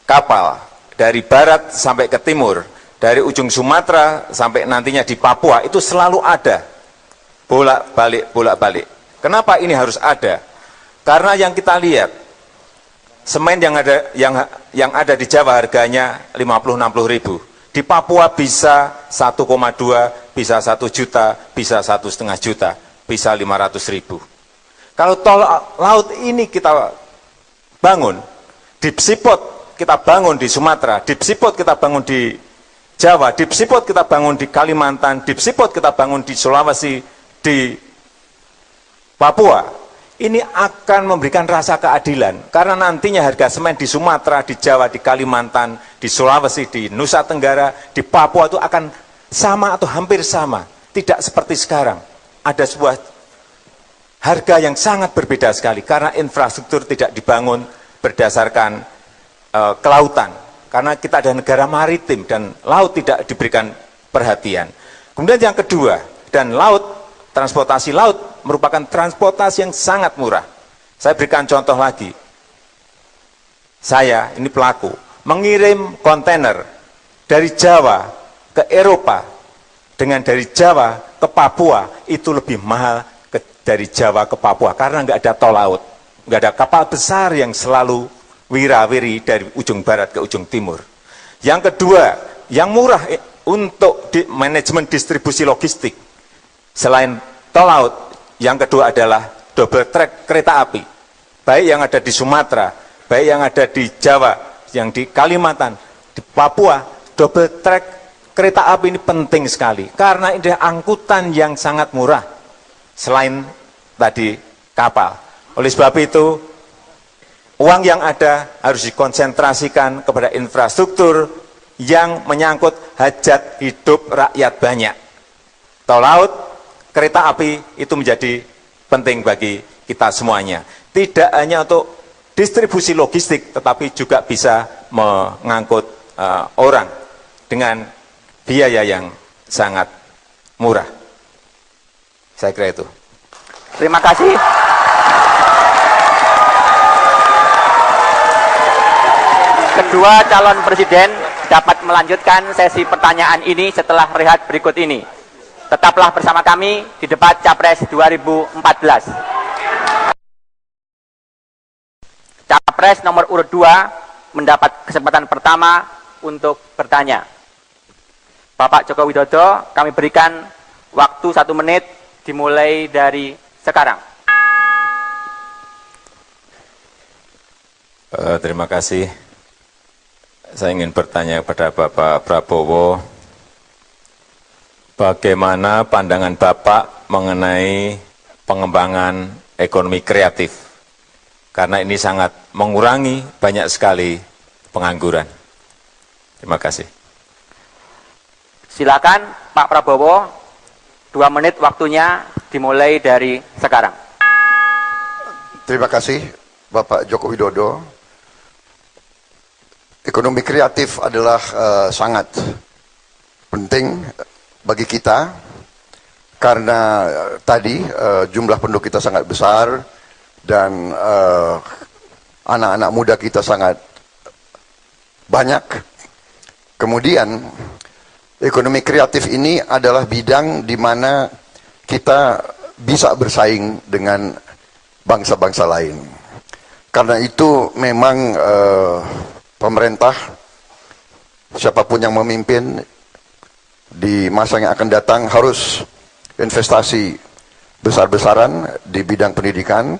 Speaker 2: kapal dari barat sampai ke timur, dari ujung Sumatera sampai nantinya di Papua, itu selalu ada. Bolak-balik. Kenapa ini harus ada? Karena yang kita lihat, semen yang ada di Jawa harganya 50-60 ribu. Di Papua bisa 1,2, bisa 1 juta, bisa 1,5 juta, bisa 500 ribu. Kalau tol laut ini kita bangun, di Sipot kita bangun di Sumatera, deep seaport kita bangun di Jawa, deep seaport kita bangun di Kalimantan, deep seaport kita bangun di Sulawesi, di Papua, ini akan memberikan rasa keadilan. Karena nantinya harga semen di Sumatera, di Jawa, di Kalimantan, di Sulawesi, di Nusa Tenggara, di Papua itu akan sama atau hampir sama. Tidak seperti sekarang. Ada sebuah harga yang sangat berbeda sekali karena infrastruktur tidak dibangun berdasarkan kelautan, karena kita ada negara maritim dan laut tidak diberikan perhatian. Kemudian yang kedua, dan laut, transportasi laut merupakan transportasi yang sangat murah. Saya berikan contoh lagi. Saya, ini pelaku, mengirim kontainer dari Jawa ke Eropa dengan dari Jawa ke Papua itu lebih mahal dari Jawa ke Papua karena nggak ada tol laut, nggak ada kapal besar yang selalu wirawiri dari ujung barat ke ujung timur. Yang kedua, yang murah untuk manajemen distribusi logistik, selain tol laut, yang kedua adalah double track kereta api. Baik yang ada di Sumatera, baik yang ada di Jawa, yang di Kalimantan, di Papua, double track kereta api ini penting sekali. Karena ini angkutan yang sangat murah, selain tadi kapal. Oleh sebab itu, uang yang ada harus dikonsentrasikan kepada infrastruktur yang menyangkut hajat hidup rakyat banyak. Tol laut, kereta api itu menjadi penting bagi kita semuanya. Tidak hanya untuk distribusi logistik, tetapi juga bisa mengangkut orang dengan biaya yang sangat murah. Saya kira itu.
Speaker 1: Terima kasih. Kedua calon presiden dapat melanjutkan sesi pertanyaan ini setelah rehat berikut ini. Tetaplah bersama kami di debat Capres 2014. Capres nomor urut 2 mendapat kesempatan pertama untuk bertanya. Bapak Joko Widodo, kami berikan waktu 1 menit dimulai dari sekarang.
Speaker 2: Terima kasih. Saya ingin bertanya kepada Bapak Prabowo, bagaimana pandangan Bapak mengenai pengembangan ekonomi kreatif? Karena ini sangat mengurangi banyak sekali pengangguran. Terima kasih.
Speaker 1: Silakan Pak Prabowo, 2 menit waktunya dimulai dari sekarang.
Speaker 3: Terima kasih Bapak Joko Widodo. Ekonomi kreatif adalah sangat penting bagi kita karena tadi jumlah penduduk kita sangat besar dan anak-anak muda kita sangat banyak. Kemudian ekonomi kreatif ini adalah bidang di mana kita bisa bersaing dengan bangsa-bangsa lain. Karena itu memang pemerintah, siapapun yang memimpin di masa yang akan datang harus investasi besar-besaran di bidang pendidikan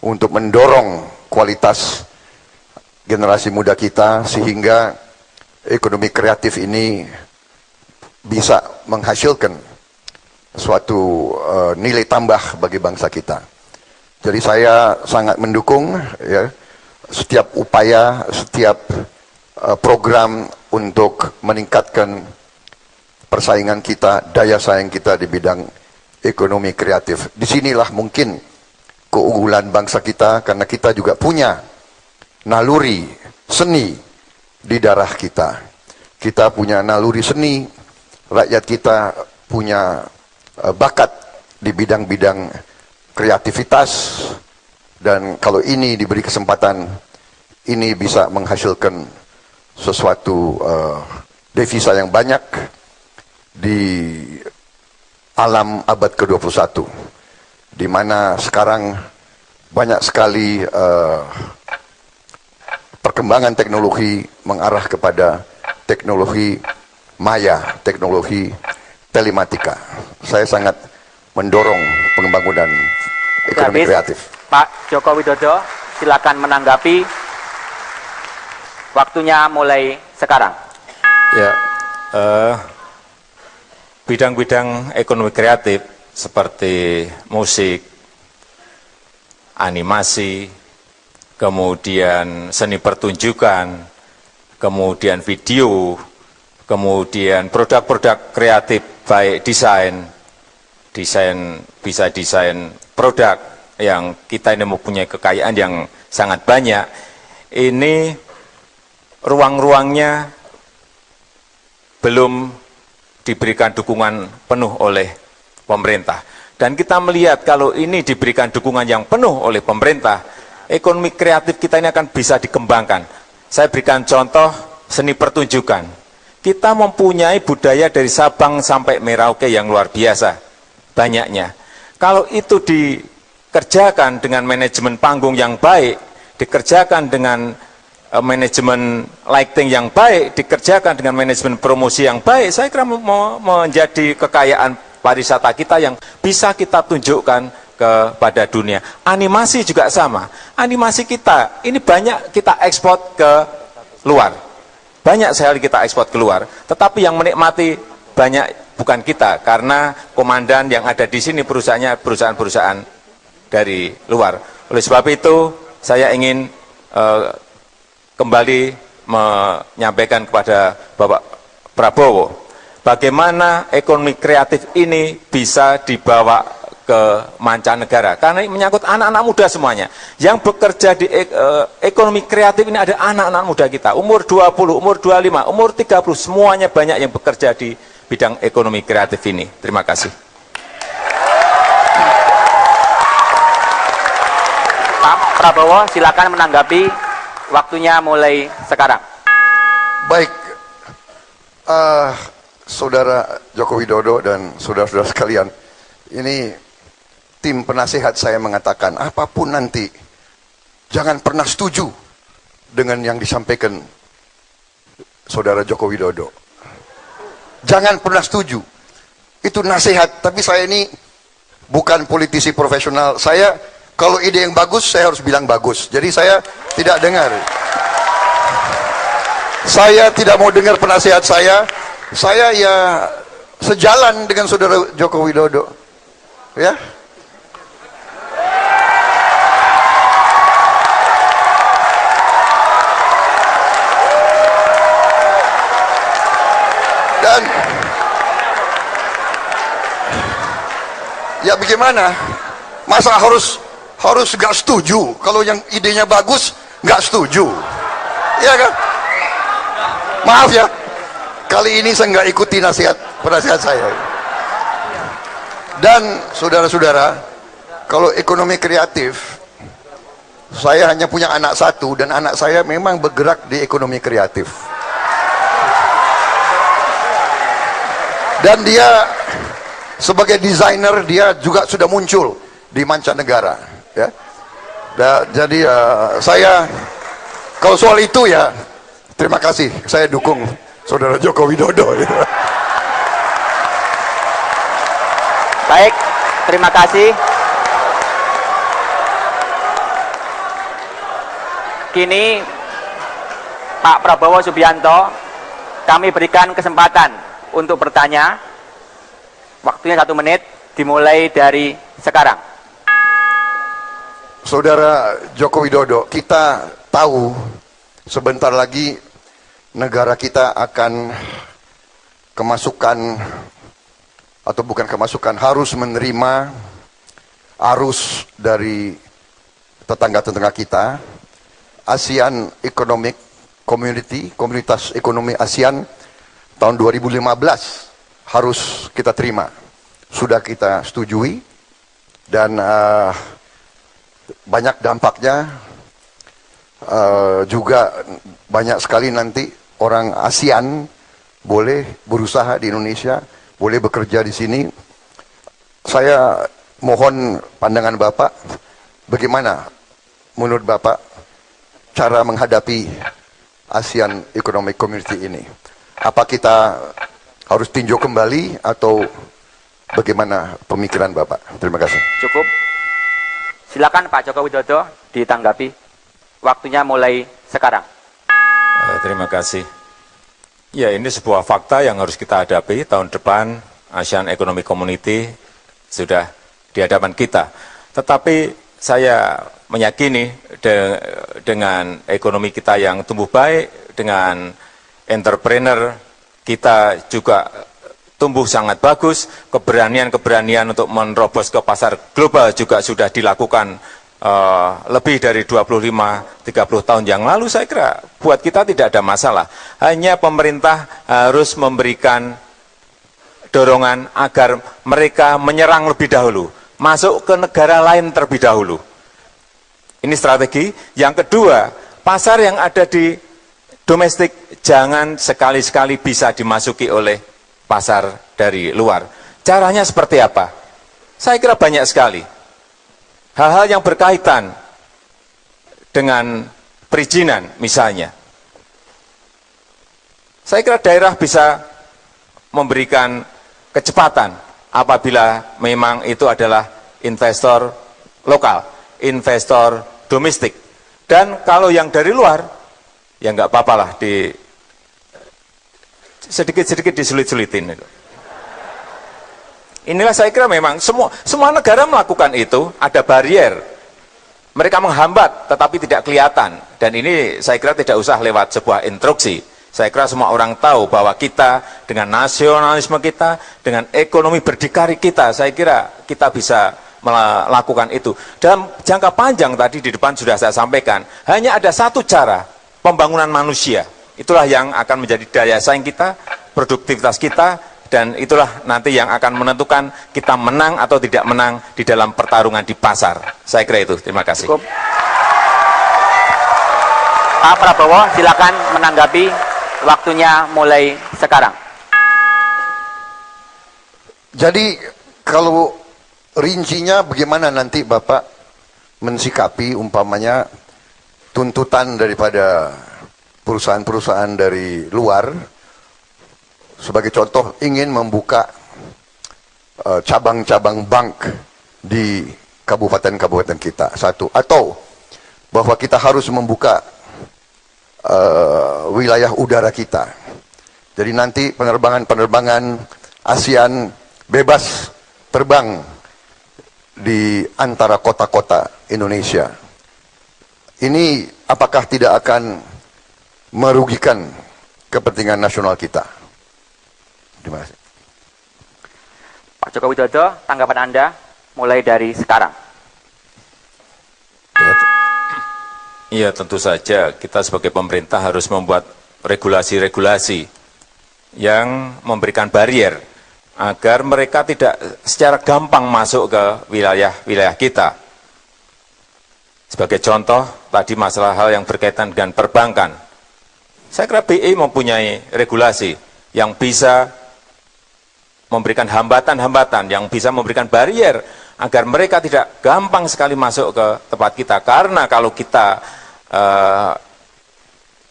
Speaker 3: untuk mendorong kualitas generasi muda kita sehingga ekonomi kreatif ini bisa menghasilkan suatu nilai tambah bagi bangsa kita. Jadi saya sangat mendukung ya setiap upaya, setiap program untuk meningkatkan persaingan kita, daya saing kita di bidang ekonomi kreatif. Disinilah mungkin keunggulan bangsa kita, karena kita juga punya naluri seni di darah kita. Kita punya naluri seni, rakyat kita punya bakat di bidang-bidang kreativitas. Dan kalau ini diberi kesempatan, ini bisa menghasilkan sesuatu devisa yang banyak di alam abad ke-21, di mana sekarang banyak sekali perkembangan teknologi mengarah kepada teknologi maya, teknologi telematika. Saya sangat mendorong pembangunan ekonomi kreatif.
Speaker 1: Pak Joko Widodo, silakan menanggapi. Waktunya mulai sekarang.
Speaker 2: Ya, bidang-bidang ekonomi kreatif seperti musik, animasi, kemudian seni pertunjukan, kemudian video, kemudian produk-produk kreatif, baik desain bisa desain produk yang kita ini mempunyai kekayaan yang sangat banyak. Ini ruang-ruangnya belum diberikan dukungan penuh oleh pemerintah. Dan kita melihat kalau ini diberikan dukungan yang penuh oleh pemerintah, ekonomi kreatif kita ini akan bisa dikembangkan. Saya berikan contoh seni pertunjukan. Kita mempunyai budaya dari Sabang sampai Merauke yang luar biasa banyaknya. Kalau itu dikerjakan dengan manajemen panggung yang baik, dikerjakan dengan manajemen lighting yang baik, dikerjakan dengan manajemen promosi yang baik, saya kira menjadi kekayaan pariwisata kita yang bisa kita tunjukkan kepada dunia. Animasi juga sama. Animasi kita, ini banyak kita ekspor ke luar. Banyak sekali kita ekspor keluar, tetapi yang menikmati banyak bukan kita, karena komandan yang ada di sini perusahaannya perusahaan-perusahaan dari luar. Oleh sebab itu, saya ingin kembali menyampaikan kepada Bapak Prabowo, bagaimana ekonomi kreatif ini bisa dibawa ke mancanegara, karena ini menyangkut anak-anak muda semuanya. Yang bekerja di ekonomi kreatif ini ada anak-anak muda kita, umur 20, umur 25, umur 30, semuanya banyak yang bekerja di bidang ekonomi kreatif ini. Terima kasih.
Speaker 1: Pak Prabowo, silakan menanggapi. Waktunya mulai sekarang.
Speaker 3: Baik, Saudara Joko Widodo dan saudara-saudara sekalian, ini tim penasehat saya mengatakan, apapun nanti, jangan pernah setuju dengan yang disampaikan Saudara Joko Widodo. Jangan pernah setuju. Itu nasihat, tapi saya ini bukan politisi profesional. Saya, kalau ide yang bagus, saya harus bilang bagus. Jadi saya tidak dengar. Saya tidak mau dengar penasihat saya. Saya ya sejalan dengan Saudara Joko Widodo. Ya. Dan ya bagaimana? Masa harus gak setuju? Kalau yang idenya bagus gak setuju, ya kan? Maaf ya, kali ini saya nggak ikuti penasihat saya. Dan saudara-saudara, kalau ekonomi kreatif, saya hanya punya anak satu, dan anak saya memang bergerak di ekonomi kreatif. Dan dia sebagai desainer, dia juga sudah muncul di mancanegara, ya. Jadi saya, kalau soal itu ya, terima kasih, saya dukung Saudara Joko Widodo.
Speaker 1: Baik, terima kasih. Kini Pak Prabowo Subianto, kami berikan kesempatan untuk bertanya. Waktunya 1 menit, dimulai dari sekarang.
Speaker 3: Saudara Joko Widodo, kita tahu sebentar lagi negara kita akan kemasukan, atau bukan kemasukan, harus menerima arus dari tetangga-tetangga kita. ASEAN Economic Community, Komunitas Ekonomi ASEAN tahun 2015 harus kita terima. Sudah kita setujui, dan banyak dampaknya. Juga banyak sekali nanti orang ASEAN boleh berusaha di Indonesia, boleh bekerja di sini. Saya mohon pandangan Bapak, bagaimana menurut Bapak cara menghadapi ASEAN Economic Community ini? Apa kita harus tinjau kembali atau bagaimana pemikiran Bapak? Terima kasih.
Speaker 1: Cukup. Silakan Pak Joko Widodo ditanggapi. Waktunya mulai sekarang.
Speaker 2: terima kasih. Ya, ini sebuah fakta yang harus kita hadapi. Tahun depan ASEAN Economic Community sudah di hadapan kita. Tetapi saya meyakini dengan ekonomi kita yang tumbuh baik, dengan entrepreneur kita juga tumbuh sangat bagus, keberanian-keberanian untuk menerobos ke pasar global juga sudah dilakukan lebih dari 25-30 tahun yang lalu. Saya kira buat kita tidak ada masalah. Hanya pemerintah harus memberikan dorongan agar mereka menyerang lebih dahulu, masuk ke negara lain terlebih dahulu. Ini strategi. Yang kedua, pasar yang ada di domestik jangan sekali-sekali bisa dimasuki oleh pasar dari luar. Caranya seperti apa? Saya kira banyak sekali. Hal-hal yang berkaitan dengan perizinan misalnya. Saya kira daerah bisa memberikan kecepatan apabila memang itu adalah investor lokal, investor domestik. Dan kalau yang dari luar, ya nggak apa-apa lah, sedikit-sedikit disulit-sulitin. Inilah saya kira memang semua negara melakukan itu, ada barier. Mereka menghambat tetapi tidak kelihatan. Dan ini saya kira tidak usah lewat sebuah instruksi. Saya kira semua orang tahu bahwa kita dengan nasionalisme kita, dengan ekonomi berdikari kita, saya kira kita bisa melakukan itu. Dalam jangka panjang tadi di depan sudah saya sampaikan, hanya ada satu cara, pembangunan manusia. Itulah yang akan menjadi daya saing kita, produktivitas kita, dan itulah nanti yang akan menentukan kita menang atau tidak menang di dalam pertarungan di pasar. Saya kira itu. Terima kasih.
Speaker 1: Cukup. Pak Prabowo, silakan menanggapi. Waktunya mulai sekarang.
Speaker 3: Jadi kalau rincinya bagaimana nanti Bapak mensikapi umpamanya tuntutan daripada perusahaan-perusahaan dari luar, sebagai contoh ingin membuka cabang-cabang bank di kabupaten-kabupaten kita, satu. Atau bahwa kita harus membuka wilayah udara kita. Jadi nanti penerbangan-penerbangan ASEAN bebas terbang di antara kota-kota Indonesia. Ini apakah tidak akan merugikan kepentingan nasional kita? Terima kasih.
Speaker 1: Pak Joko Widodo, tanggapan Anda mulai dari sekarang.
Speaker 2: Iya, tentu saja kita sebagai pemerintah harus membuat regulasi-regulasi yang memberikan barier agar mereka tidak secara gampang masuk ke wilayah-wilayah kita. Sebagai contoh, tadi masalah hal yang berkaitan dengan perbankan. Saya kira BI mempunyai regulasi yang bisa memberikan hambatan-hambatan, yang bisa memberikan barier agar mereka tidak gampang sekali masuk ke tempat kita. Karena kalau kita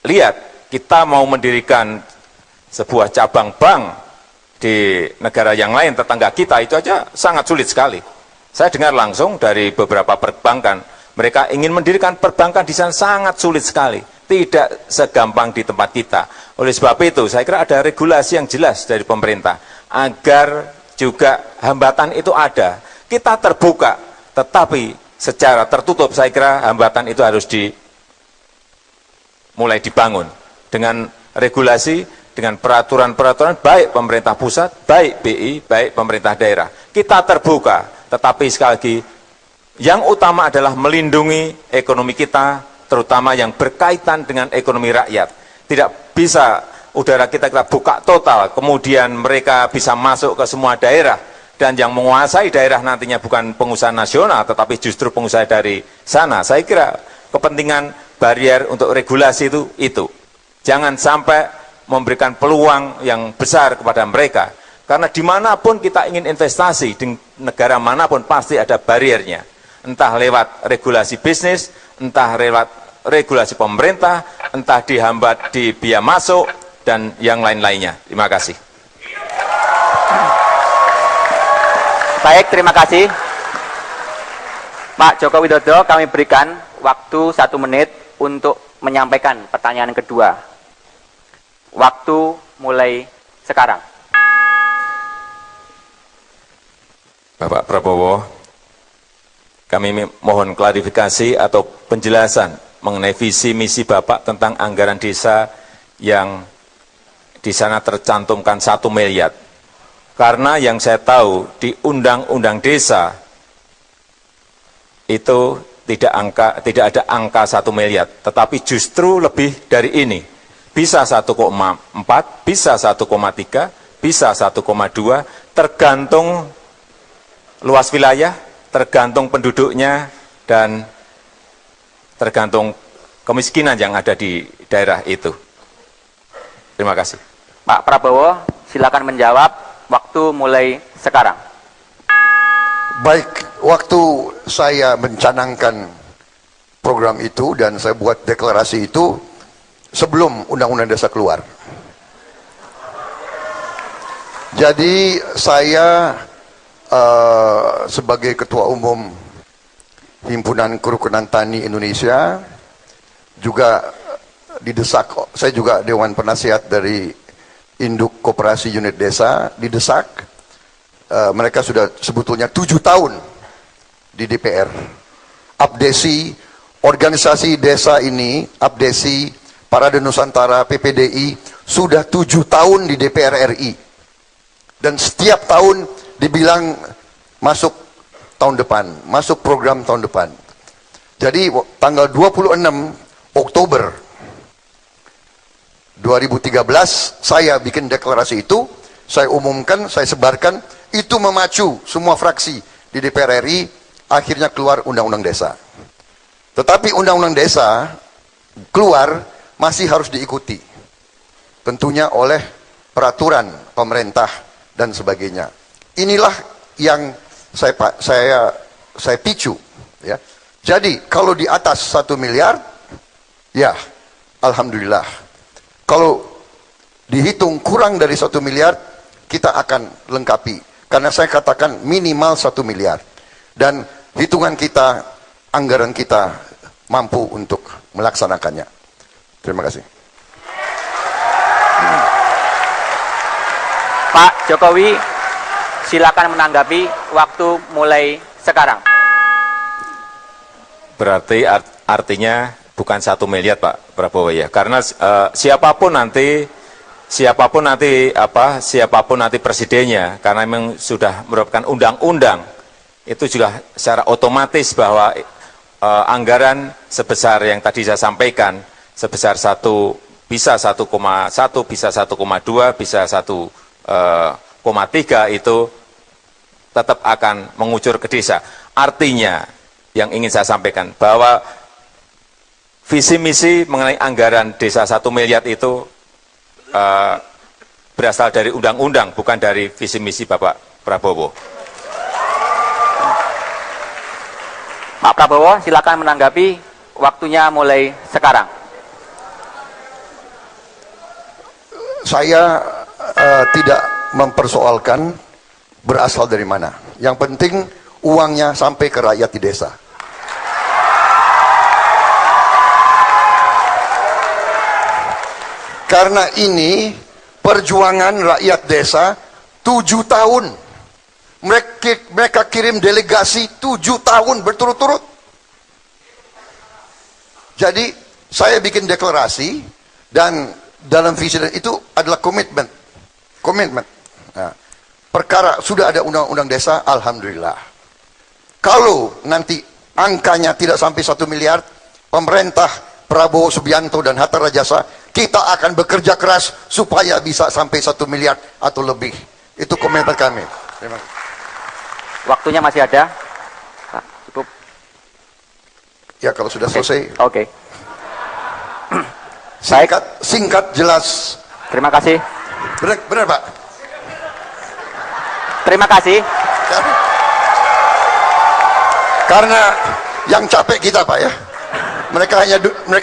Speaker 2: lihat, kita mau mendirikan sebuah cabang bank di negara yang lain, tetangga kita, itu aja sangat sulit sekali. Saya dengar langsung dari beberapa perbankan, mereka ingin mendirikan perbankan di sana sangat sulit sekali. Tidak segampang di tempat kita. Oleh sebab itu, saya kira ada regulasi yang jelas dari pemerintah agar juga hambatan itu ada. Kita terbuka, tetapi secara tertutup. Saya kira hambatan itu harus mulai dibangun dengan regulasi, dengan peraturan-peraturan baik pemerintah pusat, baik BI, baik pemerintah daerah. Kita terbuka, tetapi sekali lagi yang utama adalah melindungi ekonomi kita, terutama yang berkaitan dengan ekonomi rakyat. Tidak bisa udara kita buka total, kemudian mereka bisa masuk ke semua daerah, dan yang menguasai daerah nantinya bukan pengusaha nasional, tetapi justru pengusaha dari sana. Saya kira kepentingan barier untuk regulasi itu. Jangan sampai memberikan peluang yang besar kepada mereka, karena dimanapun kita ingin investasi, di negara manapun pasti ada bariernya. Entah lewat regulasi bisnis, entah lewat regulasi pemerintah, entah dihambat di biaya masuk, dan yang lain-lainnya. Terima kasih.
Speaker 1: Baik, terima kasih. Pak Joko Widodo, kami berikan waktu 1 menit untuk menyampaikan pertanyaan kedua Waktu mulai sekarang.
Speaker 2: Bapak Prabowo, kami mohon klarifikasi atau penjelasan mengenai visi misi Bapak tentang anggaran desa yang di sana tercantumkan 1 miliar. Karena yang saya tahu di Undang-Undang Desa itu tidak ada angka 1 miliar, tetapi justru lebih dari ini. Bisa 1,4, bisa 1,3, bisa 1,2, tergantung luas wilayah, tergantung penduduknya, dan tergantung kemiskinan yang ada di daerah itu. Terima kasih.
Speaker 1: Pak Prabowo, silakan menjawab. Waktu mulai sekarang.
Speaker 3: Baik, waktu saya mencanangkan program itu dan saya buat deklarasi itu sebelum Undang-Undang Desa keluar. Jadi saya sebagai Ketua Umum Himpunan Kerukunan Tani Indonesia juga didesak, saya juga Dewan Penasihat dari Induk Koperasi Unit Desa, didesak. Mereka sudah sebetulnya 7 tahun di DPR. Abdesi, organisasi desa ini, Abdesi, Parade Nusantara, PPDI, sudah 7 tahun di DPR RI. Dan setiap tahun dibilang masuk tahun depan, masuk program tahun depan. Jadi tanggal 26 Oktober 2013 saya bikin deklarasi itu, saya umumkan, saya sebarkan, itu memacu semua fraksi di DPR RI, akhirnya keluar Undang-Undang Desa. Tetapi Undang-Undang Desa keluar masih harus diikuti, tentunya oleh peraturan pemerintah dan sebagainya. Inilah yang saya picu, ya. Jadi kalau di atas 1 miliar, ya alhamdulillah. Kalau dihitung kurang dari 1 miliar, kita akan lengkapi. Karena saya katakan minimal 1 miliar. Dan hitungan kita, anggaran kita mampu untuk melaksanakannya. Terima kasih.
Speaker 1: Pak Jokowi, silakan menanggapi. Waktu mulai sekarang.
Speaker 2: Berarti artinya bukan 1 miliar Pak Prabowo ya, karena siapapun nanti presidennya, karena memang sudah merupakan undang-undang, itu juga secara otomatis bahwa anggaran sebesar yang tadi saya sampaikan, sebesar bisa 1,1, bisa 1,2, bisa 1,3 itu tetap akan mengucur ke desa. Artinya yang ingin saya sampaikan bahwa visi misi mengenai anggaran desa 1 miliar itu berasal dari undang-undang, bukan dari visi misi Bapak Prabowo.
Speaker 1: Pak Prabowo, silakan menanggapi. Waktunya mulai sekarang.
Speaker 3: Saya tidak mempersoalkan berasal dari mana. Yang penting uangnya sampai ke rakyat di desa. Karena ini perjuangan rakyat desa 7 tahun. Mereka kirim delegasi 7 tahun berturut-turut. Jadi saya bikin deklarasi dan dalam visi itu adalah komitmen. Nah, perkara sudah ada undang-undang desa, alhamdulillah. Kalau nanti angkanya tidak sampai 1 miliar, pemerintah Prabowo Subianto dan Hatta Rajasa, kita akan bekerja keras supaya bisa sampai 1 miliar atau lebih. Itu komitmen kami. Terima kasih.
Speaker 1: Waktunya masih ada. Pak, cukup.
Speaker 3: Ya kalau sudah selesai.
Speaker 1: Oke.
Speaker 3: Singkat, jelas.
Speaker 1: Terima kasih.
Speaker 3: Benar Pak.
Speaker 1: Terima kasih.
Speaker 3: Karena yang capek kita Pak ya. Mereka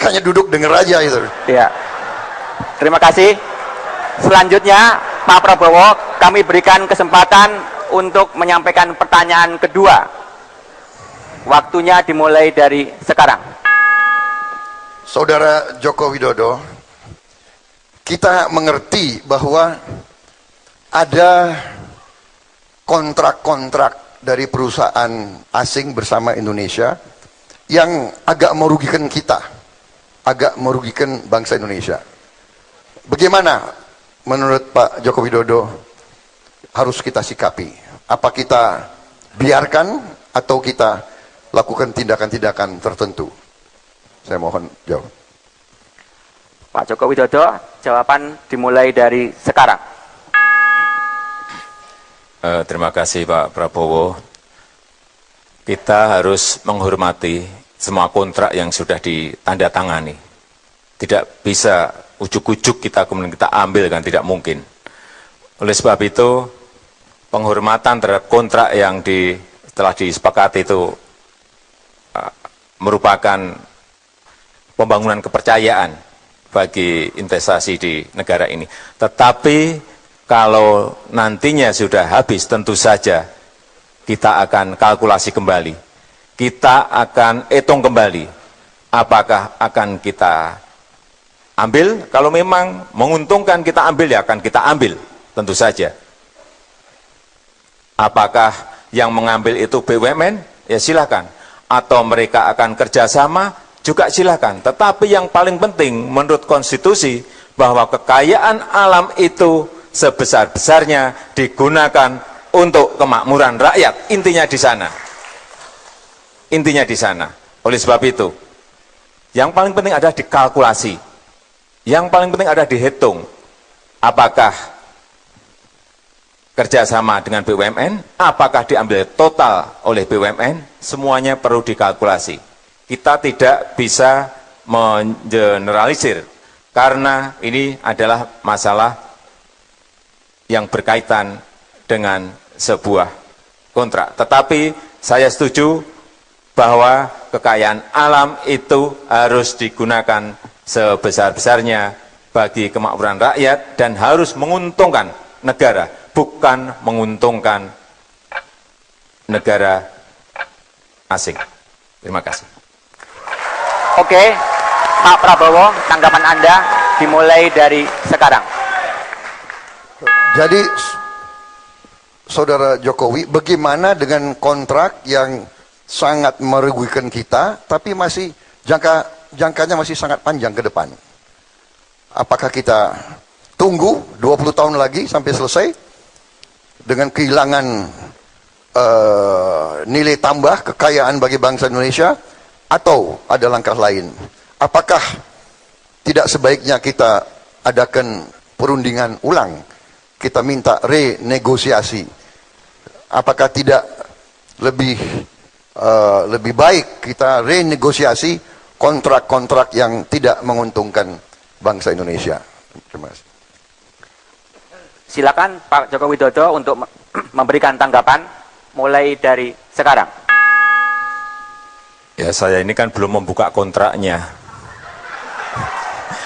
Speaker 3: hanya duduk dengar aja itu.
Speaker 1: Iya. Terima kasih. Selanjutnya Pak Prabowo, kami berikan kesempatan untuk menyampaikan pertanyaan kedua. Waktunya dimulai dari sekarang.
Speaker 3: Saudara Joko Widodo, kita mengerti bahwa ada kontrak-kontrak dari perusahaan asing bersama Indonesia yang agak merugikan kita, agak merugikan bangsa Indonesia. Bagaimana menurut Pak Joko Widodo harus kita sikapi? Apa kita biarkan atau kita lakukan tindakan-tindakan tertentu? Saya mohon jawab.
Speaker 1: Pak Joko Widodo, jawaban dimulai dari sekarang.
Speaker 2: Terima kasih Pak Prabowo. Kita harus menghormati semua kontrak yang sudah ditandatangani. Tidak bisa ujuk-ujuk kita kemudian kita ambil, kan tidak mungkin. Oleh sebab itu, penghormatan terhadap kontrak yang telah disepakati itu merupakan pembangunan kepercayaan bagi investasi di negara ini. Tetapi kalau nantinya sudah habis, tentu saja kita akan kalkulasi kembali. Kita akan hitung kembali. Apakah akan kita ambil? Kalau memang menguntungkan kita ambil, ya akan kita ambil. Tentu saja. Apakah yang mengambil itu BUMN? Ya silakan. Atau mereka akan kerjasama? Juga silakan. Tetapi yang paling penting menurut konstitusi, bahwa kekayaan alam itu sebesar-besarnya digunakan untuk kemakmuran rakyat. Intinya di sana. Intinya di sana. Oleh sebab itu, yang paling penting adalah dikalkulasi. Yang paling penting adalah dihitung. Apakah kerjasama dengan BUMN, apakah diambil total oleh BUMN, semuanya perlu dikalkulasi. Kita tidak bisa mengeneralisir, karena ini adalah masalah yang berkaitan dengan sebuah kontrak. Tetapi saya setuju bahwa kekayaan alam itu harus digunakan sebesar-besarnya bagi kemakmuran rakyat dan harus menguntungkan negara, bukan menguntungkan negara asing. Terima kasih.
Speaker 1: Oke, Pak Prabowo, tanggapan Anda dimulai dari sekarang.
Speaker 3: Jadi, Saudara Jokowi, bagaimana dengan kontrak yang sangat merugikan kita, tapi masih jangkanya masih sangat panjang ke depan? Apakah kita tunggu 20 tahun lagi sampai selesai dengan kehilangan nilai tambah kekayaan bagi bangsa Indonesia, atau ada langkah lain? Apakah tidak sebaiknya kita adakan perundingan ulang? Kita minta renegosiasi. Apakah tidak lebih baik kita renegosiasi kontrak-kontrak yang tidak menguntungkan bangsa Indonesia? Terima kasih.
Speaker 1: Silakan Pak Joko Widodo untuk memberikan tanggapan mulai dari sekarang.
Speaker 2: Ya, saya ini kan belum membuka kontraknya.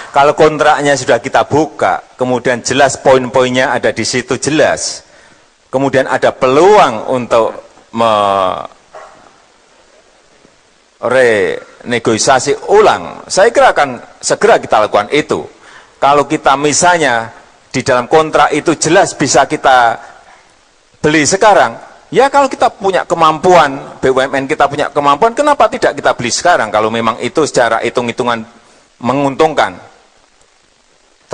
Speaker 2: Kalau kontraknya sudah kita buka, kemudian jelas poin-poinnya ada di situ jelas, kemudian ada peluang untuk renegosiasi ulang, saya kira akan segera kita lakukan itu. Kalau kita misalnya di dalam kontrak itu jelas bisa kita beli sekarang, ya kalau kita punya kemampuan, BUMN kita punya kemampuan, kenapa tidak kita beli sekarang kalau memang itu secara hitung-hitungan menguntungkan.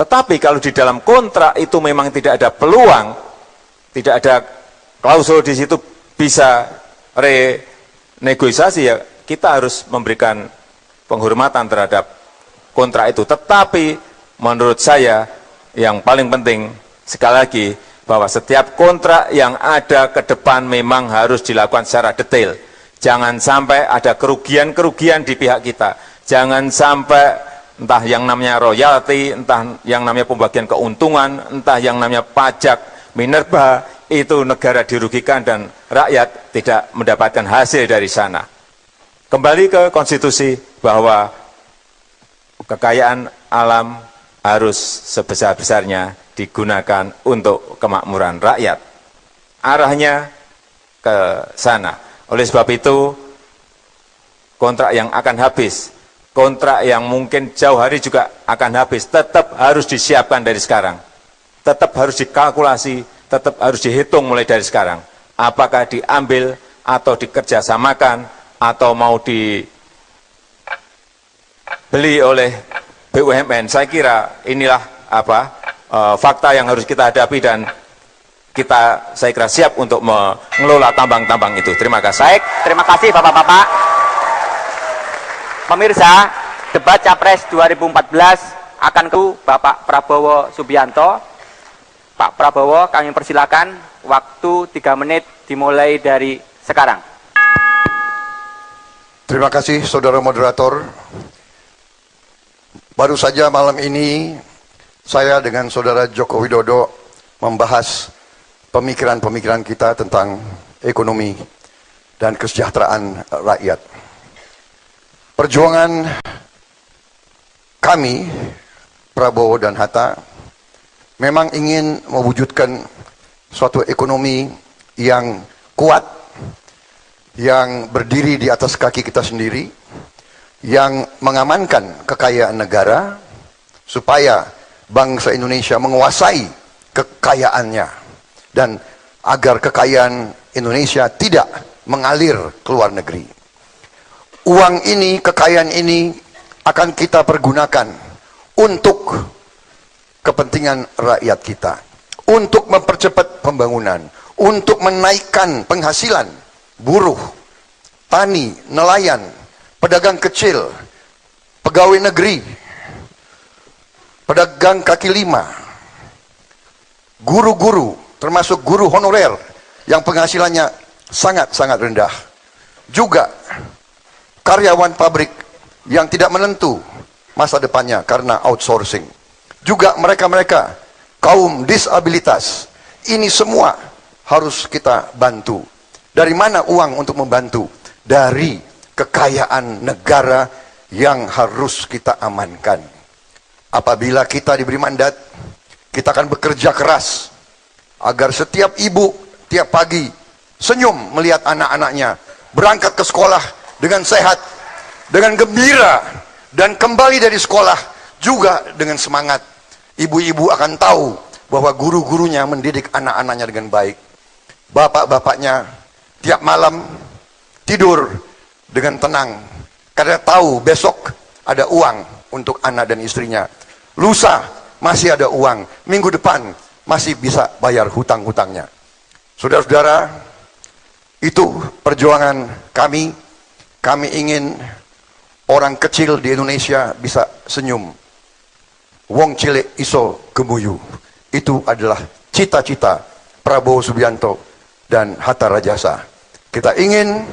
Speaker 2: Tetapi kalau di dalam kontrak itu memang tidak ada peluang, tidak ada klausul di situ bisa renegosiasi, ya kita harus memberikan penghormatan terhadap kontrak itu. Tetapi menurut saya yang paling penting sekali lagi bahwa setiap kontrak yang ada ke depan memang harus dilakukan secara detail. Jangan sampai ada kerugian-kerugian di pihak kita. Jangan sampai entah yang namanya royalti, entah yang namanya pembagian keuntungan, entah yang namanya pajak, minerba, itu negara dirugikan dan rakyat tidak mendapatkan hasil dari sana. Kembali ke konstitusi bahwa kekayaan alam harus sebesar-besarnya digunakan untuk kemakmuran rakyat. Arahnya ke sana. Oleh sebab itu, kontrak yang akan habis kontrak yang mungkin jauh hari juga akan habis, tetap harus disiapkan dari sekarang. Tetap harus dikalkulasi, tetap harus dihitung mulai dari sekarang. Apakah diambil atau dikerjasamakan atau mau dibeli oleh BUMN. Saya kira inilah fakta yang harus kita hadapi dan saya kira siap untuk mengelola tambang-tambang itu. Terima kasih.
Speaker 1: Baik, terima kasih Bapak-Bapak. Pemirsa, debat Capres 2014 akan ke Bapak Prabowo Subianto. Pak Prabowo, kami persilakan, waktu 3 menit dimulai dari sekarang.
Speaker 3: Terima kasih saudara moderator. Baru saja malam ini saya dengan saudara Joko Widodo membahas pemikiran-pemikiran kita tentang ekonomi dan kesejahteraan rakyat. Perjuangan kami, Prabowo dan Hatta, memang ingin mewujudkan suatu ekonomi yang kuat, yang berdiri di atas kaki kita sendiri, yang mengamankan kekayaan negara, supaya bangsa Indonesia menguasai kekayaannya, dan agar kekayaan Indonesia tidak mengalir ke luar negeri. Uang ini, kekayaan ini akan kita pergunakan untuk kepentingan rakyat kita, untuk mempercepat pembangunan, untuk menaikkan penghasilan buruh, tani, nelayan, pedagang kecil, pegawai negeri, pedagang kaki lima, guru-guru, termasuk guru honorer yang penghasilannya sangat-sangat rendah. Juga karyawan pabrik yang tidak menentu masa depannya karena outsourcing. Juga mereka-mereka kaum disabilitas. Ini semua harus kita bantu. Dari mana uang untuk membantu? Dari kekayaan negara yang harus kita amankan. Apabila kita diberi mandat, kita akan bekerja keras agar setiap ibu tiap pagi senyum melihat anak-anaknya berangkat ke sekolah dengan sehat, dengan gembira, dan kembali dari sekolah juga dengan semangat. Ibu-ibu akan tahu bahwa guru-gurunya mendidik anak-anaknya dengan baik. Bapak-bapaknya tiap malam tidur dengan tenang karena tahu besok ada uang untuk anak dan istrinya. Lusa masih ada uang, minggu depan masih bisa bayar hutang-hutangnya. Saudara-saudara, itu perjuangan kami. Kami ingin orang kecil di Indonesia bisa senyum. Wong cilik iso gemuyu. Itu adalah cita-cita Prabowo Subianto dan Hatta Rajasa. Kita ingin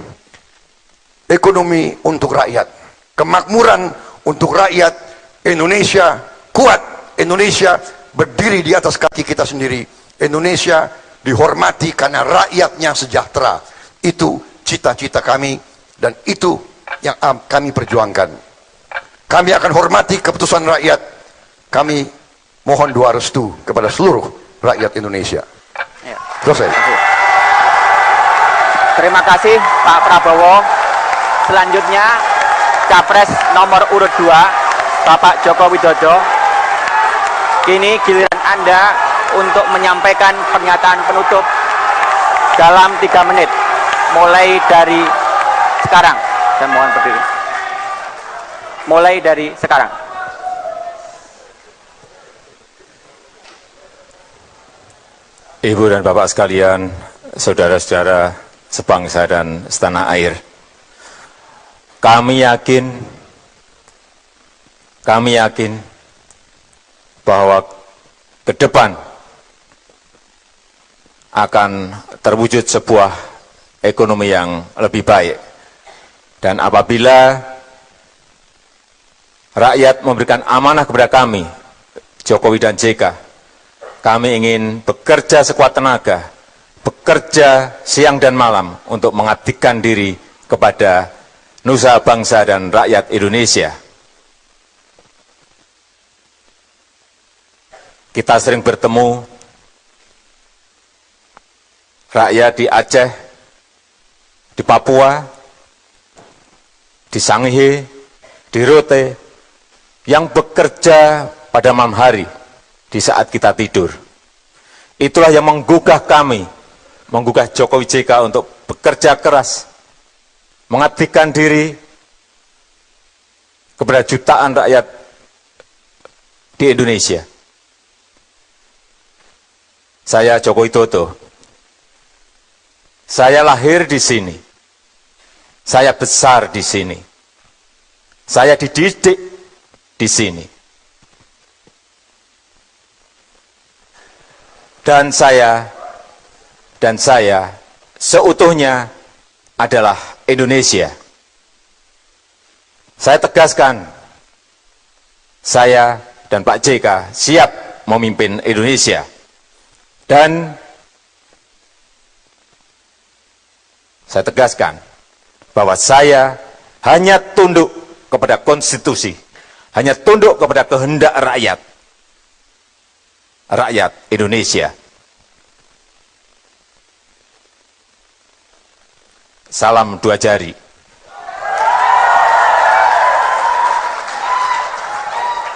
Speaker 3: ekonomi untuk rakyat, kemakmuran untuk rakyat, Indonesia kuat, Indonesia berdiri di atas kaki kita sendiri, Indonesia dihormati karena rakyatnya sejahtera. Itu cita-cita kami. Dan itu yang kami perjuangkan. Kami akan hormati keputusan rakyat. Kami mohon doa restu kepada seluruh rakyat Indonesia. Selesai.
Speaker 1: Terima kasih Pak Prabowo. Selanjutnya Capres nomor urut 2 Bapak Joko Widodo. Kini giliran Anda untuk menyampaikan pernyataan penutup dalam 3 menit. Mulai dari sekarang, saya mohon berdiri. Mulai dari sekarang.
Speaker 2: Ibu dan Bapak sekalian, saudara-saudara sebangsa dan setanah air, kami yakin bahwa ke depan akan terwujud sebuah ekonomi yang lebih baik. Dan apabila rakyat memberikan amanah kepada kami, Jokowi dan JK, kami ingin bekerja sekuat tenaga, bekerja siang dan malam untuk mengabdikan diri kepada nusa bangsa dan rakyat Indonesia. Kita sering bertemu rakyat di Aceh, di Papua, di Sangihe, di Rote, yang bekerja pada malam hari di saat kita tidur. Itulah yang menggugah kami, menggugah Jokowi JK untuk bekerja keras, mengabdikan diri kepada jutaan rakyat di Indonesia. Saya Joko Widodo, saya lahir di sini, saya besar di sini, saya dididik di sini. Dan saya seutuhnya adalah Indonesia. Saya tegaskan, saya dan Pak JK siap memimpin Indonesia. Dan saya tegaskan bahwa saya hanya tunduk kepada konstitusi, hanya tunduk kepada kehendak rakyat Indonesia. Salam dua jari.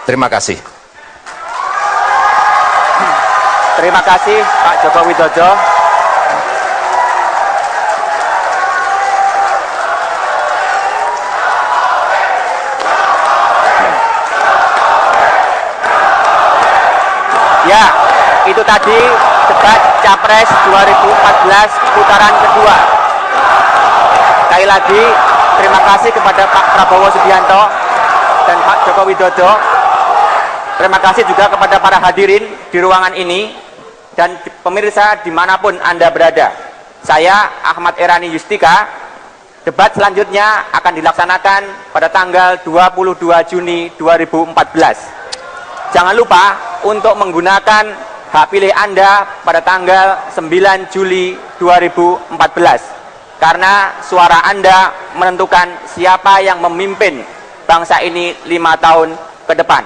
Speaker 2: Terima kasih.
Speaker 1: Terima kasih Pak Joko Widodo. Ya, itu tadi debat Capres 2014 putaran kedua. Sekali lagi, terima kasih kepada Pak Prabowo Subianto dan Pak Joko Widodo. Terima kasih juga kepada para hadirin di ruangan ini dan pemirsa dimanapun Anda berada. Saya Ahmad Erani Yustika. Debat selanjutnya akan dilaksanakan pada tanggal 22 Juni 2014. Jangan lupa untuk menggunakan hak pilih Anda pada tanggal 9 Juli 2014. Karena suara Anda menentukan siapa yang memimpin bangsa ini 5 tahun ke depan.